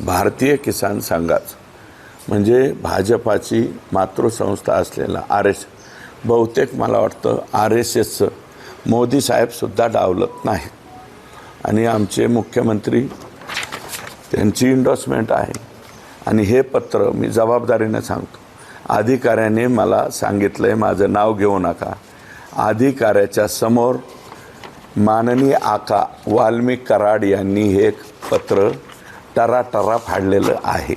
B: भारतीय किसान संघाचं, म्हणजे भाजपाची मातृसंस्था असलेला RS. बहुतेक मला वाटतं RSSचं मोदी साहेबसुद्धा डावलत नाही. आणि आमचे मुख्यमंत्री, त्यांची इंडोर्समेंट आहे. आणि हे पत्र मी जबाबदारीने सांगतो, अधिकाऱ्याने मला सांगितलं आहे, माझं नाव घेऊ नका. अधिकाऱ्याच्या समोर माननीय आका वाल्मिक कराड यांनी हे पत्र टराटरा फाडलेलं आहे,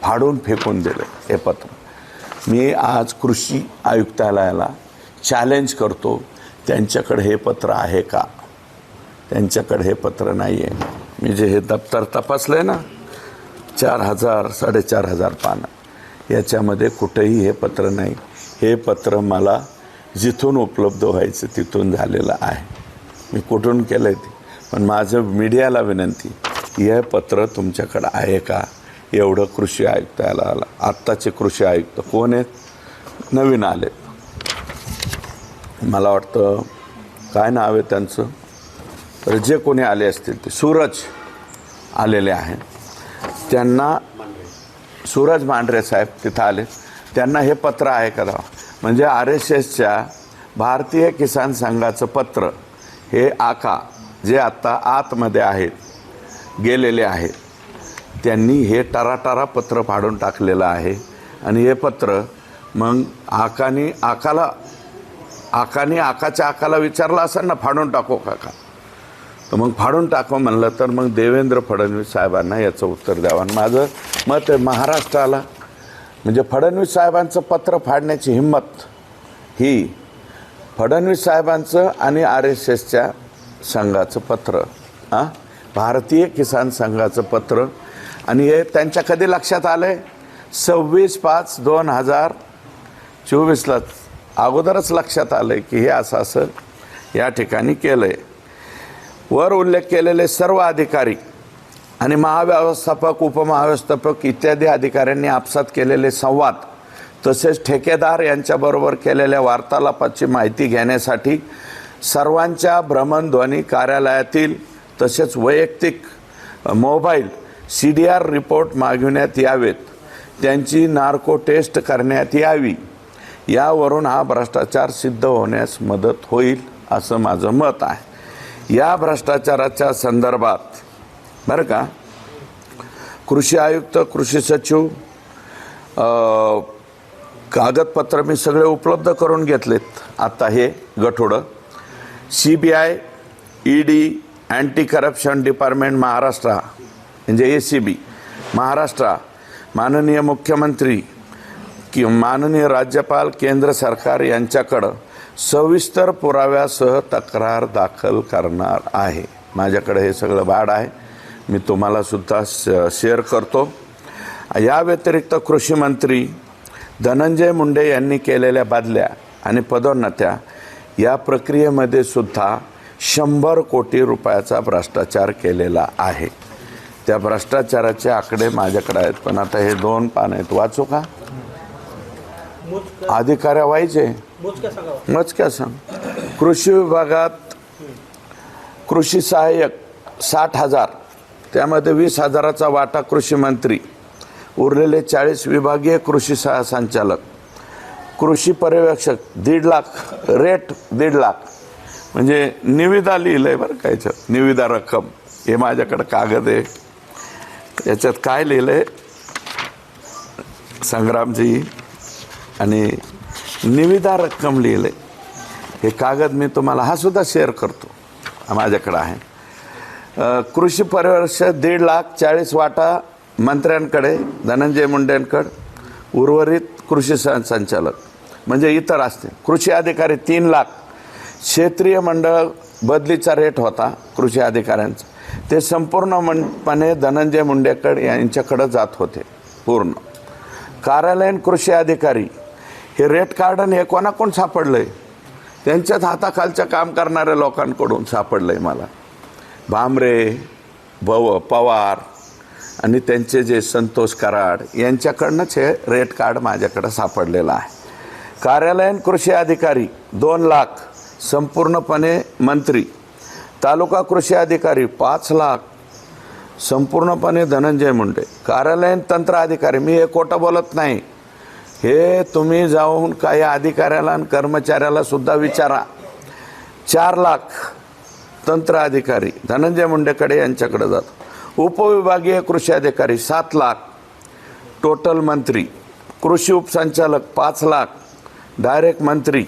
B: फाडून फेकून दिलं हे पत्र. मी आज कृषी आयुक्तालयाला चॅलेंज करतो, त्यांच्याकडे हे पत्र आहे का? त्यांच्याकडे हे पत्र नाही आहे. मी जे हे दप्तर तपासलं आहे ना, 4,000-4,500 पानं, याच्यामध्ये कुठेही हे पत्र नाही. हे पत्र मला जिथून उपलब्ध व्हायचं तिथून झालेलं आहे. मी कुठून केलं आहे ते, पण माझं मीडियाला विनंती, हे पत्र तुमच्याकडं आहे का? एवढं कृषी आयुक्तालयाला. आत्ताचे कृषी आयुक्त कोण आहेत? नवीन आले, मला वाटतं काय नाव आहे त्यांचं, तर जे कोणी आले असतील ते सूरज आलेले आहेत. त्यांना सूरज मांढरे साहेब तिथं आले, त्यांना हे पत्र आहे का? म्हणजे RSSच्या भारतीय किसान संघाचं पत्र हे आका जे आत्ता आतमध्ये आहेत, गेलेले आहेत, त्यांनी हे टराटरा पत्र फाडून टाकलेलं आहे. आणि हे पत्र मग आकाच्या आकाला विचारलं असेल ना, फाडून टाको का? तर मग फाडून टाको म्हणलं तर मग देवेंद्र फडणवीस साहेबांना याचं उत्तर द्यावं. आणि माझं मत आहे, महाराष्ट्राला म्हणजे फडणवीस साहेबांचं पत्र फाडण्याची हिंमत ही फडणवीस साहेबांचं आणि RSSच्या संघाचं पत्र, भारतीय किसान संघाचं पत्र. आणि हे त्यांच्या कधी लक्षात आलं आहे? 26/5/2024 अगोदरच लक्षात आलं आहे की हे असं या ठिकाणी केलं आहे. वर उल्लेख केलेले सर्व अधिकारी आणि महाव्यवस्थापक, उपमहाव्यवस्थापक इत्यादी अधिकाऱ्यांनी आपसात केलेले संवाद तसेच ठेकेदार यांच्याबरोबर केलेल्या वार्तालापाची माहिती घेण्यासाठी सर्वांच्या भ्रमणध्वनी कार्यालयातील तसेच वैयक्तिक मोबाईल CDR रिपोर्ट मागविण्यात यावेत, त्यांची नार्को टेस्ट करण्यात यावी. यावरून हा भ्रष्टाचार सिद्ध होण्यास मदत होईल असं माझं मत आहे. या भ्रष्टाचाराच्या संदर्भात बरं का, कृषी आयुक्त, कृषी सचिव कागदपत्र मी सगळे उपलब्ध करून घेतलेत. आता हे गठोडं CBI, ED, anti corruption department Maharashtra म्हणजे ACB महाराष्ट्र, माननीय मुख्यमंत्री माननीय राज्यपाल, केंद्र सरकार यांच्याकडं सविस्तर पुराव्यासह तक्रार दाखल करणार आहे. माझ्याकडे हे सगळं भाड आहे, मी तुम्हाला सुद्धा शेअर करतो. या व्यतिरिक्त कृषी मंत्री धनंजय मुंडे यांनी केलेल्या बदल्या आणि पदोन्नत्या या प्रक्रियेमध्ये सुद्धा 100 कोटी रुपयाचा भ्रष्टाचार केलेला आहे. त्या भ्रष्टाचाराचे आकडे माझ्याकडे आहेत, पण आता हे 2 पान आहेत, वाचू का? अधिकाऱ्या व्हायचे मोजक्या सांग. कृषी विभागात कृषी सहाय्यक 60,000, त्यामध्ये 20,000चा वाटा कृषी मंत्री, उरलेले 40 विभागीय कृषी संचालक, कृषी पर्यवेक्षक 1.5 लाख, रेट 1.5 लाख. म्हणजे निविदा लिहिलंय बरं का, याच्यात निविदा रक्कम, हे माझ्याकडे कागद आहे, याच्यात काय लिहिलंय संग्रामजी, आणि निविदा रक्कम लिहिलंय. हे कागद मी तुम्हाला हा सुद्धा शेअर करतो, माझ्याकडे आहे. कृषी पर्यवेक्षक 1.5 लाख, 40 वाटा मंत्र्यांकडे, धनंजय मुंडेंकडे, उर्वरित कृषी संचालक म्हणजे इतर असते. कृषी अधिकारी 3 लाख, क्षेत्रीय मंडळ बदलीचा रेट होता कृषी अधिकाऱ्यांचा, ते संपूर्णपणे धनंजय मुंडेकडे यांच्याकडे जात होते पूर्ण. कार्यालयीन कृषी अधिकारी हे रेट कार्ड हे कोणाकोण सापडलंय? त्यांच्याच हाताखालच्या काम करणाऱ्या लोकांकडून सापडलंय मला. भामरे, पवार आणि त्यांचे जे संतोष कराड यांच्याकडनंच हे रेट कार्ड माझ्याकडे सापडलेलं आहे. कार्यालयीन कृषी अधिकारी 2 लाख, संपूर्णपणे मंत्री. तालुका कृषी अधिकारी 5 लाख, संपूर्णपणे धनंजय मुंडे. कार्यालयीन तंत्र अधिकारी, मी हे खोटं बोलत नाही, हे तुम्ही जाऊन काही अधिकाऱ्याला आणि कर्मचाऱ्याला सुद्धा विचारा. 4 लाख तंत्र अधिकारी धनंजय मुंडेकडे यांच्याकडे जातो. उपविभागीय कृषी अधिकारी 7 लाख, टोटल मंत्री. कृषी उपसंचालक 5 लाख, डायरेक्ट मंत्री.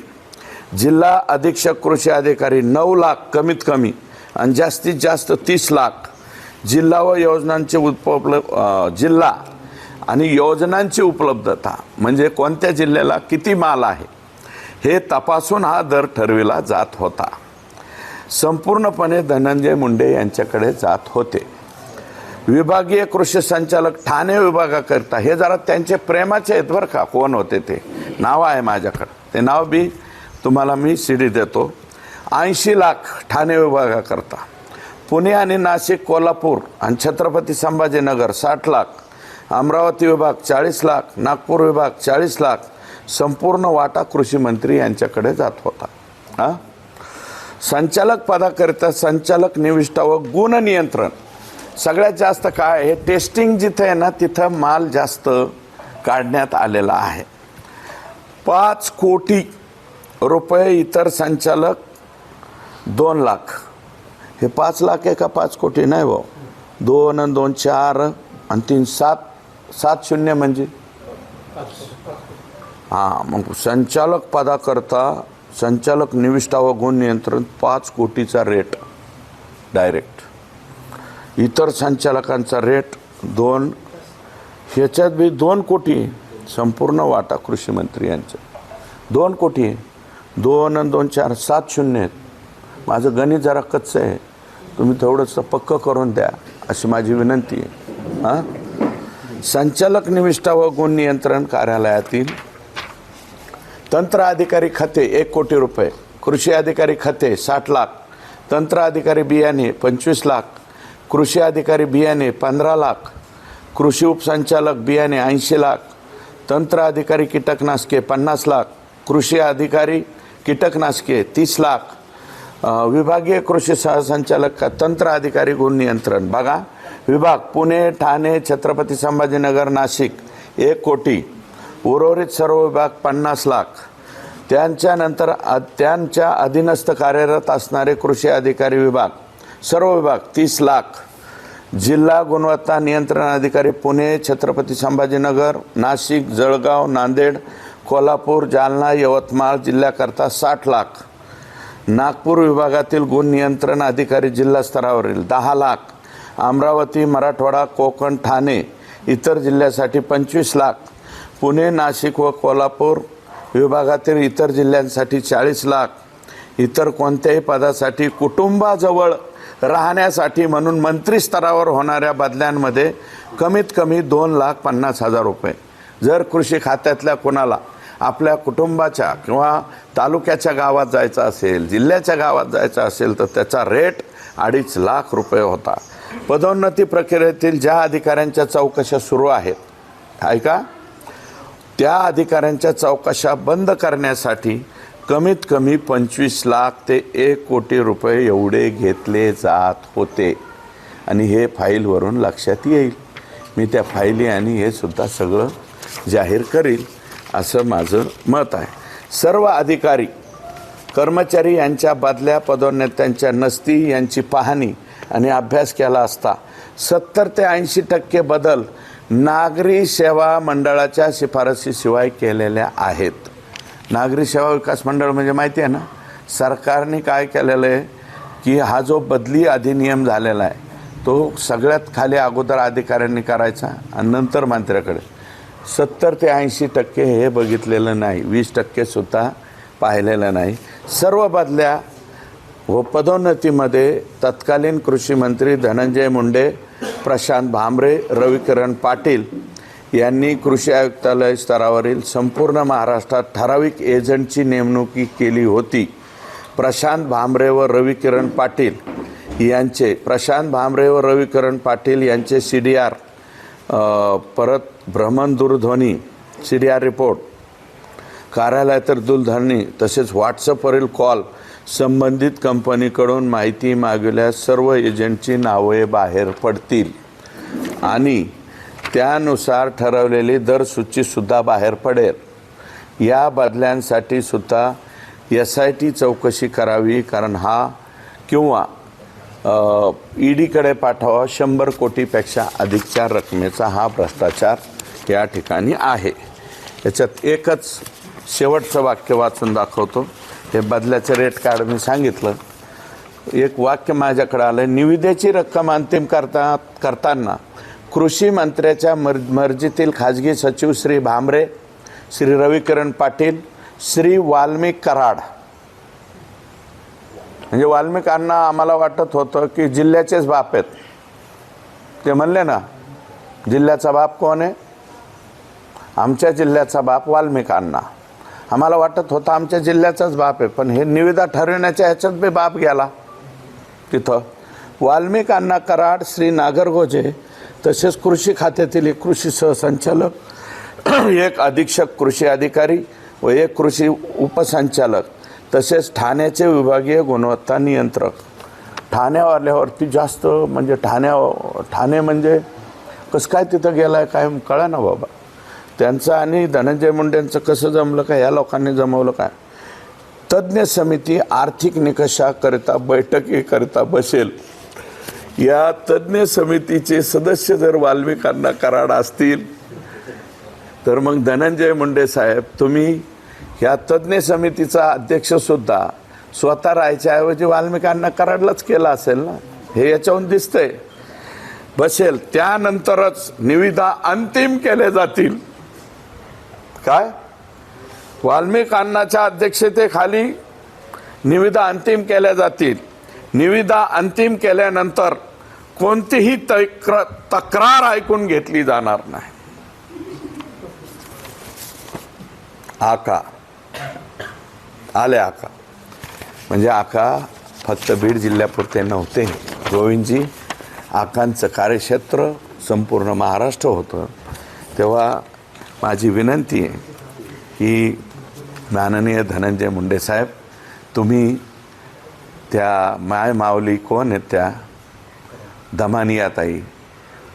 B: जिल्हा अधीक्षक कृषी अधिकारी 9 लाख कमीत कमी, आणि जास्तीत जास्त 30 लाख. जिल्हा व योजनांचे जिल्हा आणि योजनांची उपलब्धता म्हणजे कोणत्या जिल्ह्याला किती माल आहे हे तपासून हा दर ठरविला जात होता. संपूर्णपणे धनंजय मुंडे यांच्याकडे जात होते. विभागीय कृषी संचालक ठाणे विभागाकरता, हे जरा त्यांचे प्रेमाचे आहेत बरं का, कोण होते ते नाव आहे माझ्याकडे, ते नाव बी तुम्हाला मी CD देतो. 80 लाख ठाणे विभागाकरता. पुणे आणि नाशिक, कोल्हापूर आणि छत्रपती संभाजीनगर 60 लाख. अमरावती विभाग 40 लाख, नागपूर विभाग 40 लाख. संपूर्ण वाटा कृषी मंत्री यांच्याकडे जात होता. संचालक पदाकरिता संचालक निविष्ठा व गुण नियंत्रण सगळ्यात जास्त काय आहे, टेस्टिंग जिथे आहे ना तिथं माल जास्त काढण्यात आलेला आहे. 5 कोटी रुपये. इतर संचालक 2 लाख. हे 5 लाख आहे का 5 कोटी नाही भाऊ? 2 आणि 2 4 आणि 3 7 शून्य म्हणजे हां. मग संचालक पदाकरता संचालक निविष्ठा व गुण नियंत्रण 5 कोटीचा रेट डायरेक्ट. इतर संचालकांचा रेट 2, ह्याच्यात बी 2 कोटी. संपूर्ण वाटा कृषी मंत्री यांचं 2 कोटी आहे. 2 आणि 2 4 7 शून्य आहेत. माझं गणित जरा कच्चं आहे, तुम्ही थोडंसं पक्कं करून द्या अशी माझी विनंती आहे. हां. संचालक निविष्ठा व गुण नियंत्रण कार्यालयातील तंत्र अधिकारी खाते 1 कोटी रुपये. कृषी अधिकारी खाते 60 लाख. तंत्र अधिकारी बियाणे 25 लाख. कृषी अधिकारी बियाणे 15 लाख, कृषी उपसंचालक बियाणे 80 लाख, तंत्र अधिकारी कीटकनाशके 50 लाख, कृषी अधिकारी कीटकनाशके 30 लाख, विभागीय कृषी सहसंचालक तंत्र अधिकारी गुण नियंत्रण बघा विभाग पुणे, ठाणे, छत्रपती संभाजीनगर, नाशिक 1 कोटी, उर्वरित सर्व विभाग 50 लाख. त्यांच्यानंतर त्यांच्या अधीनस्थ कार्यरत असणारे कृषी अधिकारी विभाग सर्व विभाग 30 लाख. जिल्हा गुणवत्ता नियंत्रण अधिकारी पुणे, छत्रपती संभाजीनगर, नाशिक, जळगाव, नांदेड, कोल्हापूर, जालना, यवतमाळ जिल्ह्याकरता 60 लाख. नागपूर विभागातील गुण नियंत्रण अधिकारी जिल्हा स्तरावरील 10 लाख. अमरावती, मराठवाडा, कोकण, ठाणे इतर जिल्ह्यासाठी 25 लाख. पुणे, नाशिक व कोल्हापूर विभागातील इतर जिल्ह्यांसाठी 40 लाख. इतर कोणत्याही पदासाठी कुटुंबाजवळ राहण्यासाठी म्हणून मंत्री स्तरावर होणाऱ्या बदल्यांमध्ये कमीत कमी 2,50,000 रुपये. जर कृषी खात्यातल्या कोणाला आपल्या कुटुंबाच्या किंवा तालुक्याच्या गावात जायचं असेल, जिल्ह्याच्या गावात जायचं असेल तर त्याचा रेट 2.5 लाख रुपये होता. पदोन्नती प्रक्रियेतील ज्या अधिकाऱ्यांच्या चौकशा सुरू आहेत ऐका, त्या अधिकाऱ्यांच्या चौकशा बंद करण्यासाठी कमीत कमी 25 लाख ते 1 कोटी रुपये एवढे घेतले जात होते. आणि हे फाईलवरून लक्षात येईल. मी त्या फाईली आणि हे सुद्धा सगळं जाहीर करील असं माझं मत आहे. सर्व अधिकारी कर्मचारी यांच्या बदल्या पदोन्नत्यांच्या नसती यांची पाहणी आणि अभ्यास केला असता 70 ते 80% बदल नागरी सेवा मंडळाच्या शिफारसीशिवाय केलेल्या आहेत. नागरी सेवा विकास मंडळ म्हणजे माहिती आहे ना, सरकारने काय केलेलं आहे की हा जो बदली अधिनियम झालेला आहे तो सगळ्यात खाली अगोदर अधिकाऱ्यांनी करायचा आणि नंतर मंत्र्याकडे. 70 ते 80% हे बघितलेलं नाही, 20% सुद्धा पाहिलेलं नाही. सर्व बदल्या व पदोन्नतीमध्ये तत्कालीन कृषी मंत्री धनंजय मुंडे, प्रशांत भामरे, रविकिरण पाटील यांनी कृषी आयुक्तालय स्तरावरील संपूर्ण महाराष्ट्रात ठराविक एजंटची नेमणूक केली होती. प्रशांत भामरे व रविकिरण पाटील यांचे CDR परत भ्रमण दूरध्वनी CDR रिपोर्ट, कार्यालयातील दूरध्वनी तसेच व्हॉट्सअपवरील कॉल संबंधित कंपनीकडून माहिती मागविल्यास सर्व एजंटची नावे बाहेर पडतील आणि त्यानुसार ठरवलेली दरसूचीसुद्धा बाहेर पडेल. या बदल्यांसाठी सुद्धा SIT चौकशी करावी, कारण हा किंवा EDकडे पाठवावा 100 कोटीपेक्षा अधिकच्या रकमेचा हा भ्रष्टाचार या ठिकाणी आहे. याच्यात एकच शेवटचं वाक्य वाचून दाखवतो. हे बदल्याचे रेट कार्ड मी सांगितलं. एक वाक्य माझ्याकडे आलं, निविदेची रक्कम अंतिम करताना कृषी मंत्र्याच्या मर्जीतील खाजगी सचिव श्री भामरे, श्री रविकिरण पाटील, श्री वाल्मिक कराड, म्हणजे वाल्मिकांना आम्हाला वाटत होतं की जिल्ह्याचेच बाप आहेत. ते म्हणले ना जिल्ह्याचा बाप कोण आहे, आमच्या जिल्ह्याचा बाप वाल्मिकांना. आम्हाला वाटत होतं आमच्या जिल्ह्याचाच बाप आहे, पण हे निविदा ठरविण्याच्या ह्याच्यात बी बाप गेला. तिथं वाल्मिकांना कराड, श्री नागरगोजे तसेच कृषी खात्यातील एक कृषी सहसंचालक, एक अधीक्षक कृषी अधिकारी व एक कृषी उपसंचालक तसेच ठाण्याचे विभागीय गुणवत्ता नियंत्रक. ठाण्यावाल्यावरती जास्त म्हणजे ठाणे म्हणजे कसं काय तिथं गेला आहे काय कळा ना बाबा. त्यांचं आणि धनंजय मुंडेंचं कसं जमलं काय, या लोकांनी जमवलं काय. तज्ज्ञ समिती आर्थिक निकषाकरिता बैठकीकरिता बसेल. या तज्ज्ञ समितीचे सदस्य जर वाल्मिकांना कराड असतील तर मग धनंजय मुंडे साहेब तुम्ही ह्या तज्ज्ञ समितीचा अध्यक्षसुद्धा स्वतः राहायच्याऐवजी वाल्मिकांना कराडलाच केला असेल ना, हे याच्याहून दिसतंय. बसेल त्यानंतरच निविदा अंतिम केले जातील. काय वाल्मिकांनाच्या अध्यक्षतेखाली निविदा अंतिम केल्या जातील. निविदा अंतिम केल्यानंतर कोणतीही तक्रार ऐकून घेतली जाणार नाही. आका आले आका म्हणजे आका फक्त बीड जिल्ह्यापुरते नव्हते. गोविंदजी आकांचं कार्यक्षेत्र संपूर्ण महाराष्ट्र होतं, तेव्हा माझी विनंती आहे की माननीय धनंजय मुंडे साहेब, तुम्ही त्या माय माऊली कोण आहेत त्या दमानिया ताई,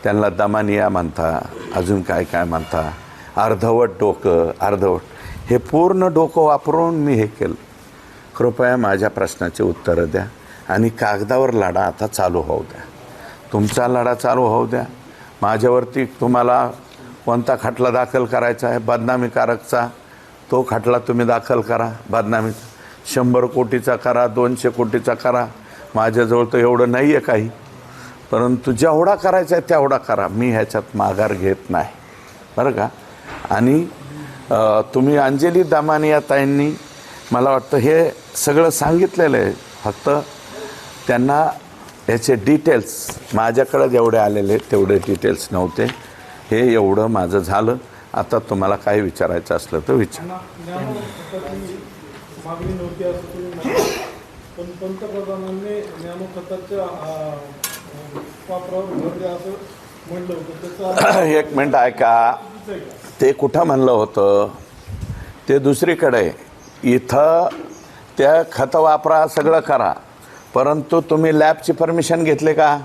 B: त्यांना दमानिया म्हणता, अजून काय काय म्हणता, अर्धवट डोकं, अर्धवट, हे पूर्ण डोकं वापरून मी हे केलं. कृपया माझ्या प्रश्नाचे उत्तरं द्या आणि कागदावर लढा आता चालू होऊ द्या. तुमचा लढा चालू होऊ द्या. माझ्यावरती तुम्हाला कोणता खटला दाखल करायचा आहे बदनामीकारकचा, तो खटला तुम्ही दाखल करा. बदनामीचा 100 कोटीचा करा, 200 कोटीचा करा. माझ्याजवळ तर एवढं नाही आहे काही, परंतु जेवढा करायचा आहे तेवढा करा. मी ह्याच्यात माघार घेत नाही, बरं का. आणि तुम्ही अंजली दमानिया ताईंनी मला वाटतं हे सगळं सांगितलेलं आहे, फक्त त्यांना याचे डिटेल्स माझ्याकडे जेवढे आलेले तेवढे डिटेल्स नव्हते. हे एवढं माझं झालं. आता तुम्हाला काही विचारायचं असलं तर विचारा.
C: मागणी नव्हती असं पण पंतप्रधानांनी ज्ञानखताच्या वापरावर भर द्या असं म्हणलं होतं. त्याचा
B: एक मिनिट ऐका, ते कुठं म्हणलं होतं ते दुसरीकडे. इथं त्या खतं वापरा, सगळं करा, परंतु तुम्ही लॅबची परमिशन घेतली का?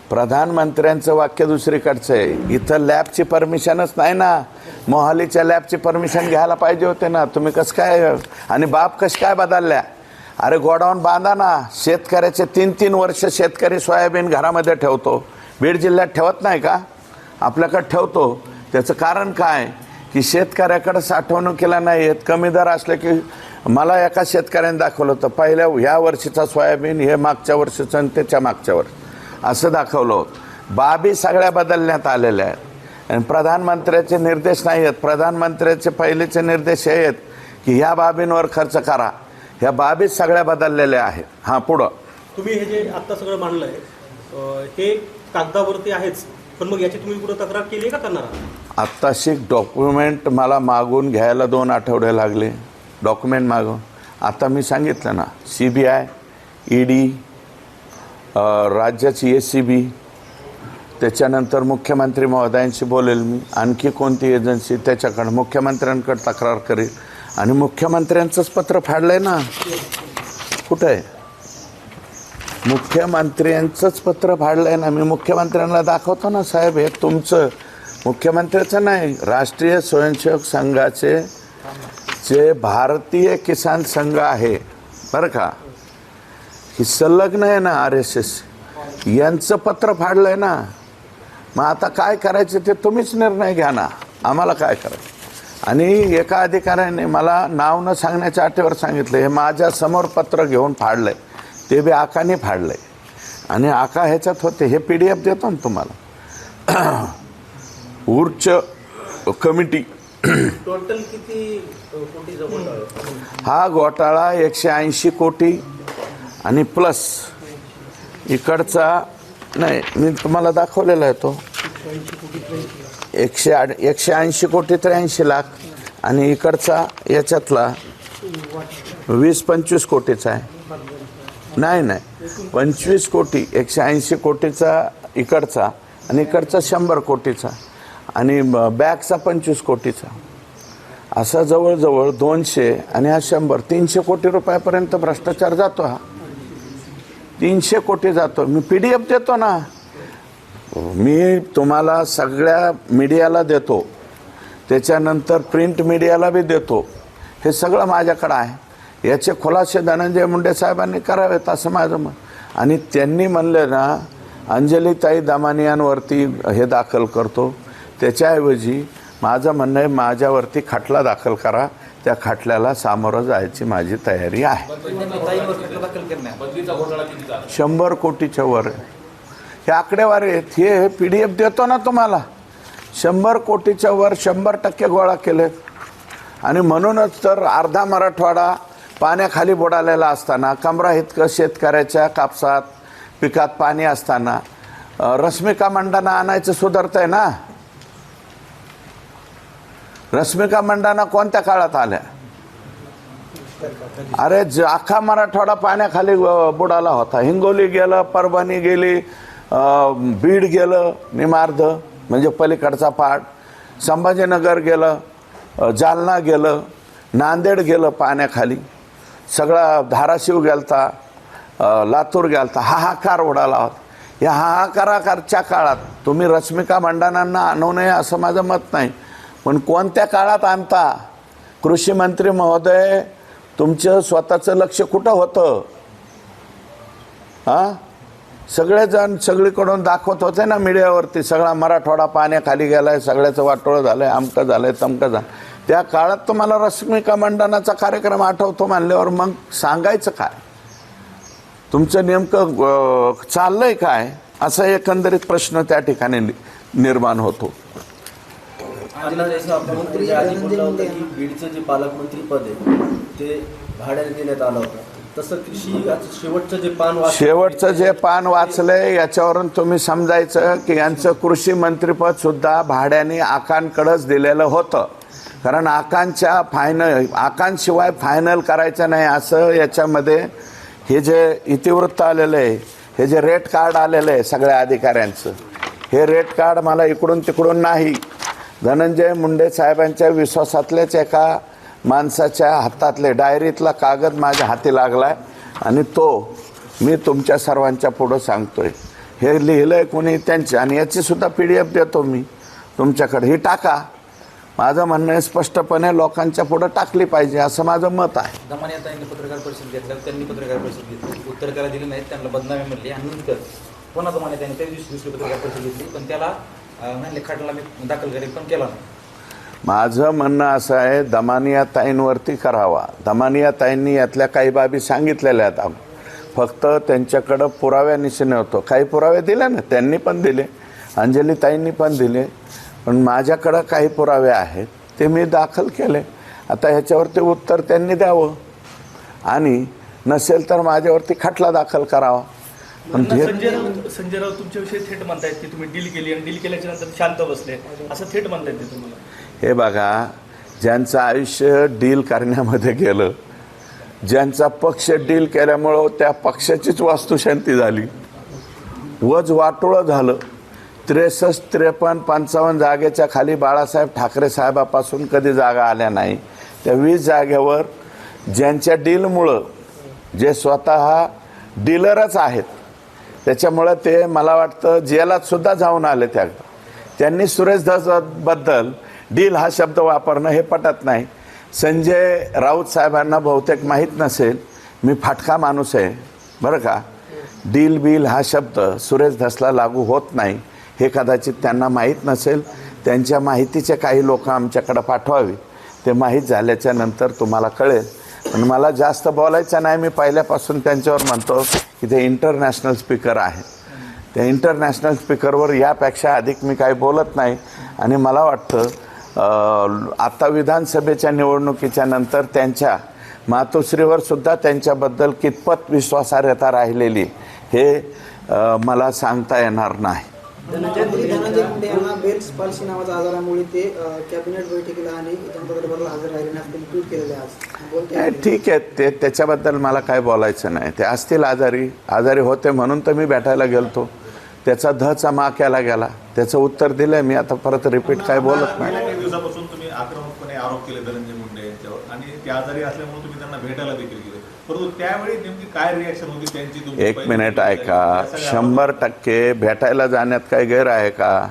B: प्रधानमंत्र्यांचं वाक्य दुसरीकडचं आहे. इथं लॅबची परमिशनच नाही ना. मोहालीच्या लॅबची परमिशन घ्यायला पाहिजे होते ना. तुम्ही कसं काय, आणि बाप कशा काय बदलल्या? अरे गोडाऊन बांधा ना. शेतकऱ्याचे 3-3 वर्ष शेतकरी सोयाबीन घरामध्ये ठेवतो. बीड जिल्ह्यात ठेवत नाही का? आपल्याकडे ठेवतो. त्याचं कारण काय की शेतकऱ्याकडे साठवणुकीला नाही आहेत. कमी दर असले की मला एका शेतकऱ्याने दाखवलं होतं, पहिल्या ह्या वर्षीचा सोयाबीन हे मागच्या वर्षीचं आणि त्याच्या मागच्या वर्षी असं दाखवलं होतं. बाबी सगळ्या बदलण्यात आलेल्या आहेत आणि प्रधानमंत्र्याचे निर्देश नाही आहेत. प्रधानमंत्र्याचे पहिलेचे निर्देश हे आहेत की ह्या बाबींवर खर्च करा. ह्या बाबी सगळ्या बदललेल्या आहेत. हां, पुढं
D: तुम्ही हे जे आत्ता सगळं मांडलं आहे हे कागदावरती आहेच, पण मग याची तुम्ही कुठं तक्रार केली का करणार?
B: आत्ताशी डॉक्युमेंट मला मागून घ्यायला 2 आठवडे लागले. डॉक्युमेंट मागून आता मी सांगितलं ना, CBI, ED, राज्याची SCB, त्याच्यानंतर मुख्यमंत्री महोदयांशी बोलेल मी. आणखी कोणती एजन्सी त्याच्याकडं मुख्यमंत्र्यांकडे तक्रार करेल. आणि मुख्यमंत्र्यांचंच पत्र फाडलं आहे ना. कुठं आहे? मुख्यमंत्र्यांचंच पत्र फाडलं आहे ना. मी मुख्यमंत्र्यांना दाखवतो ना, साहेब हे तुमचं, मुख्यमंत्र्याचं नाही, राष्ट्रीय स्वयंसेवक संघाचे जे भारतीय किसान संघ आहे बरं का, ही संलग्न आहे ना RSS, यांचं पत्र फाडलं आहे ना. मग आता काय करायचं ते तुम्हीच निर्णय घ्या ना, आम्हाला काय करायचं. आणि एका अधिकाऱ्याने मला नाव न सांगण्याच्या अटीवर सांगितलं हे माझ्यासमोर पत्र घेऊन फाडलं आहे. ते बी आकाने फाडलं आहे आणि आका ह्याच्यात होते. हे PDF देतो ना तुम्हाला. उर्च कमिटी
D: टोटल किती कोटीचा घोटाळा?
B: हा घोटाळा 180 कोटी आणि प्लस इकडचा नाही, मी तुम्हाला दाखवलेला आहे तो 180 कोटी 83 लाख आणि इकडचा याच्यातला 20-25 कोटीचा आहे. नाही 25 कोटी, 180 कोटीचा इकडचा आणि इकडचा 100 कोटीचा आणि बॅगचा 25 कोटीचा, असा जवळजवळ 200 आणि हा 100, 300 कोटी रुपयापर्यंत भ्रष्टाचार जातो. हा 300 कोटी जातो. मी PDF देतो ना, मी तुम्हाला सगळ्या मीडियाला देतो, त्याच्यानंतर प्रिंट मीडियाला बी देतो. हे सगळं माझ्याकडं आहे. याचे खुलासे धनंजय मुंडे साहेबांनी करावेत असं माझं मत. आणि त्यांनी म्हणले ना अंजलीताई दमानियांवरती हे दाखल करतो, त्याच्याऐवजी माझं म्हणणं आहे माझ्यावरती खटला दाखल करा. त्या खटल्याला सामोरं जायची माझी तयारी आहे. 100 कोटीच्या वर हे आकडेवारी आहेत. हे PDF देतो ना तुम्हाला. 100 कोटीच्या वर 100% गोळा केले. आणि म्हणूनच तर अर्धा मराठवाडा पाण्याखाली बुडालेला असताना, कमरा इतकं शेतकऱ्याच्या कापसात पिकात पाणी असताना रश्मिका मंडाना आणायचं सुधारतंय ना. रश्मिका मंडाना कोणत्या काळात आल्या? अरे अख्खा मराठवाडा पाण्याखाली बुडाला होता. हिंगोली गेलं, परभणी गेली, बीड गेलं निमार्ध म्हणजे पलीकडचा पाट, संभाजीनगर गेलं, जालना गेलं, नांदेड गेलं पाण्याखाली, सगळा धाराशिव गेलता, लातूर गेलता. हाहाकार उडाला होता. या हाहाकाराच्या काळात तुम्ही रश्मिका मंडानांना आणू नये असं माझं मत नाही, पण कोणत्या काळात आणता? कृषी मंत्री महोदय, तुमचं स्वतःचं लक्ष कुठं होतं? हां, सगळेजण सगळीकडून दाखवत होते ना मीडियावरती, सगळा मराठवाडा पाण्याखाली गेलाय, सगळ्याचं वाटोळं झालंय, अमकं झालंय, तमकं झालं. त्या काळात तुम्हाला रश्मिका मंडानाचा कार्यक्रम आठवतो म्हणल्यावर मग सांगायचं काय? तुमचं नेमकं चाललंय काय? असा एकंदरीत प्रश्न त्या ठिकाणी निर्माण होतो.
E: मंत्री आधी बोलला होता की बीडचं जे पालकमंत्री पद आहे ते भाड्याने देण्यात आलं होतं, तसं
B: शेवटचं जे पान वाचलंय याच्यावरून तुम्ही समजायचं की यांचं कृषी मंत्रीपद सुद्धा भाड्याने आकांकडंच दिलेलं होतं. कारण आकांशिवाय फायनल करायचं नाही असं याच्यामध्ये हे जे इतिवृत्त आलेलं आहे, हे जे रेट कार्ड आलेलं आहे सगळ्या अधिकाऱ्यांचं, हे रेट कार्ड मला इकडून तिकडून नाही, धनंजय मुंडे साहेबांच्या विश्वासातलेच एका माणसाच्या हातातले डायरीतला कागद माझ्या हाती लागलाय आणि तो मी तुमच्या सर्वांच्या पुढं सांगतोय. हे लिहिलंय कोणी त्यांचे आणि याची सुद्धा PDF देतो मी तुमच्याकडे. ही टाका. माझं म्हणणं आहे स्पष्टपणे लोकांच्या पुढं टाकली पाहिजे असं माझं मत आहे.
F: दमानियाताईंनी पत्रकार परिषद घेतलं, त्यांनी पत्रकार परिषद घेतली, उत्तर करायला दिली नाहीत, त्यांना बदनामी म्हणली आणि नंतर पुन्हा दमानियाताईंनी त्या दिवशी दुसरी पत्रकार परिषद घेतली, पण त्याला म्हणले खटला मी दाखल करेल, पण केला नाही.
B: माझं म्हणणं असं आहे दमानियाताईंवरती करावा. दमानियाताईंनी यातल्या काही बाबी सांगितलेल्या आहेत. फक्त त्यांच्याकडं पुराव्यानिशी नव्हतं. काही पुरावे दिले ना, त्यांनी पण दिले, अंजलीताईंनी पण दिले, पण माझ्याकडं काही पुरावे आहेत ते मी दाखल केले. आता ह्याच्यावरती उत्तर त्यांनी द्यावं आणि नसेल तर माझ्यावरती खटला दाखल करावा. पण
G: संजय राऊत तुमच्याविषयी थेट म्हणतायत की तुम्ही डील केली आणि डील केल्याच्या नंतर शांत बसले, असं थेट म्हणतायत ते तुम्हाला.
B: हे बघा, ज्यांचं आयुष्य डील करण्यामध्ये गेलं, ज्यांचा पक्ष डील केल्यामुळं त्या पक्षाचीच वास्तुशांती झाली, वज वाटोळं झालं. 63, 53, 55 जागेच्या खाली बाळासाहेब ठाकरे साहेबापासून कधी जागा आल्या नाही. त्या 20 जागेवर ज्यांच्या डीलमुळं, जे स्वतः डीलरच आहेत, त्याच्यामुळं ते मला वाटतं जेलात सुद्धा जाऊन आले. त्यांनी सुरेश धसबद्दल डील हा शब्द वापरणं हे पटत नाही. संजय राऊत साहेबांना बहुतेक माहीत नसेल, मी फाटका माणूस आहे बरं का. डील बिल हा शब्द सुरेश धसला लागू होत नाही हे कदाचित त्यांना माहीत नसेल. त्यांच्या माहितीचे काही लोक आमच्याकडे पाठवावे, ते माहीत झाल्याच्या नंतर तुम्हाला कळेल. पण मला जास्त बोलायचं नाही. मी पहिल्यापासून त्यांच्यावर म्हणतो की ते इंटरनॅशनल स्पीकर आहे. त्या इंटरनॅशनल स्पीकरवर यापेक्षा अधिक मी काही बोलत नाही. आणि मला वाटतं आता विधानसभेच्या निवडणुकीच्या नंतर त्यांच्या मातोश्रीवर सुद्धा त्यांच्याबद्दल कितपत विश्वासार्हता राहिलेली हे मला सांगता येणार नाही.
H: धनंजय मुंडे यांना बेल्स पाल्सी नावाच्या आजारामुळे ते कॅबिनेट बैठकीला आणि जनता हजर राहिले नाही, ट्विट केलेले आज.
B: ठीक आहे, ते त्याच्याबद्दल मला काय बोलायचं नाही. ते असतील आजारी होते म्हणून तर मी भेटायला गेलतो. त्याचा धचा मा केला गेला, त्याचं उत्तर दिलंय मी. आता परत रिपीट काय बोलत नाही.
I: काही दिवसापासून तुम्ही आक्रमकपणे आरोप केले धनंजय मुंडे यांच्यावर आणि ते आजारी असल्यामुळे तुम्ही त्यांना भेटायला देखील गेले, परंतु त्यावेळी नेमकी काय रिॲक्शन होती त्यांची?
B: एक मिनिट ऐका. 100% भेटायला जाण्यात काही गैर आहे का?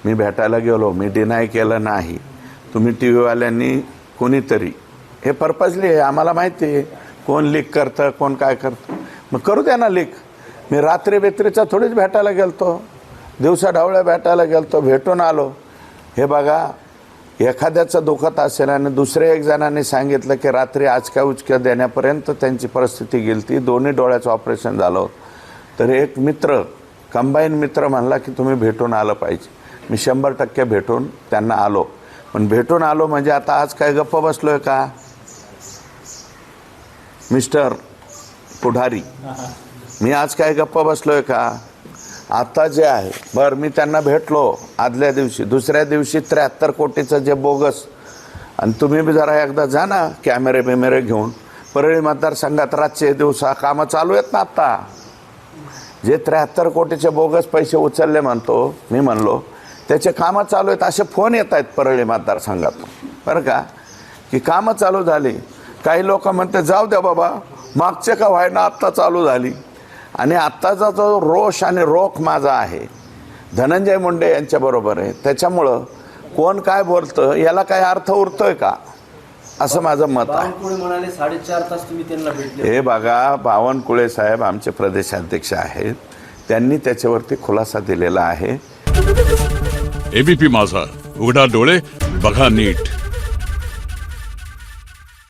B: मी भेटायला गेलो, मी डिनाय केलं नाही. तुम्ही TV-वाल्यांनी कोणीतरी हे पर्पजली आहे, आम्हाला माहिती आहे कोण लीक करतं, कोण काय करतं. मग करू द्या ना लीक. मी रात्री बेत्रीचा थोडीच भेटायला गेलतो, दिवसा ढवळ्या भेटायला गेलतो, भेटून आलो. हे बघा, एखाद्याचं दुखत असेल आणि दुसऱ्या एक जणांनी सांगितलं की रात्री आचक्या उचक्या देण्यापर्यंत त्यांची परिस्थिती गेली, दोन्ही डोळ्याचं ऑपरेशन झालं होतं, तर एक मित्र, कंबाईन मित्र म्हणला की तुम्ही भेटून आलं पाहिजे. मी 100% भेटून त्यांना आलो. पण भेटून आलो म्हणजे आता आज काय गप्प बसलो आहे का मिस्टर पुढारी? मी आज काय गप्प बसलो आहे का? आता जे आहे बरं, मी त्यांना भेटलो आदल्या दिवशी, दुसऱ्या दिवशी 73 कोटीचं जे बोगस, आणि तुम्ही बी जरा एकदा जा ना कॅमेरे बिमेरे घेऊन, परळी मतदारसंघात रातचे दिवसा कामं चालू आहेत ना आत्ता. जे 73 कोटीचे बोगस पैसे उचलले मी म्हणलो त्याचे कामं चालू आहेत असे फोन येत आहेत परळी मतदारसंघातून बरं का, की कामं चालू झाली. काही लोक म्हणते जाऊ द्या बाबा मागचे का व्हायना आत्ता चालू झाली. आणि आत्ताचा जो रोष आणि रोख माझा आहे धनंजय मुंडे यांच्याबरोबर आहे. त्याच्यामुळं कोण काय बोलतं याला काय अर्थ उरतोय का असं माझं मत आहे.
E: बावनकुळे म्हणाले 4.5 तास तुम्ही त्यांना भेटले.
B: हे बघा बावनकुळे साहेब आमचे प्रदेशाध्यक्ष आहेत, त्यांनी त्याच्यावरती खुलासा दिलेला आहे.
J: एबीपी माझा, उघडा डोळे बघा नीट.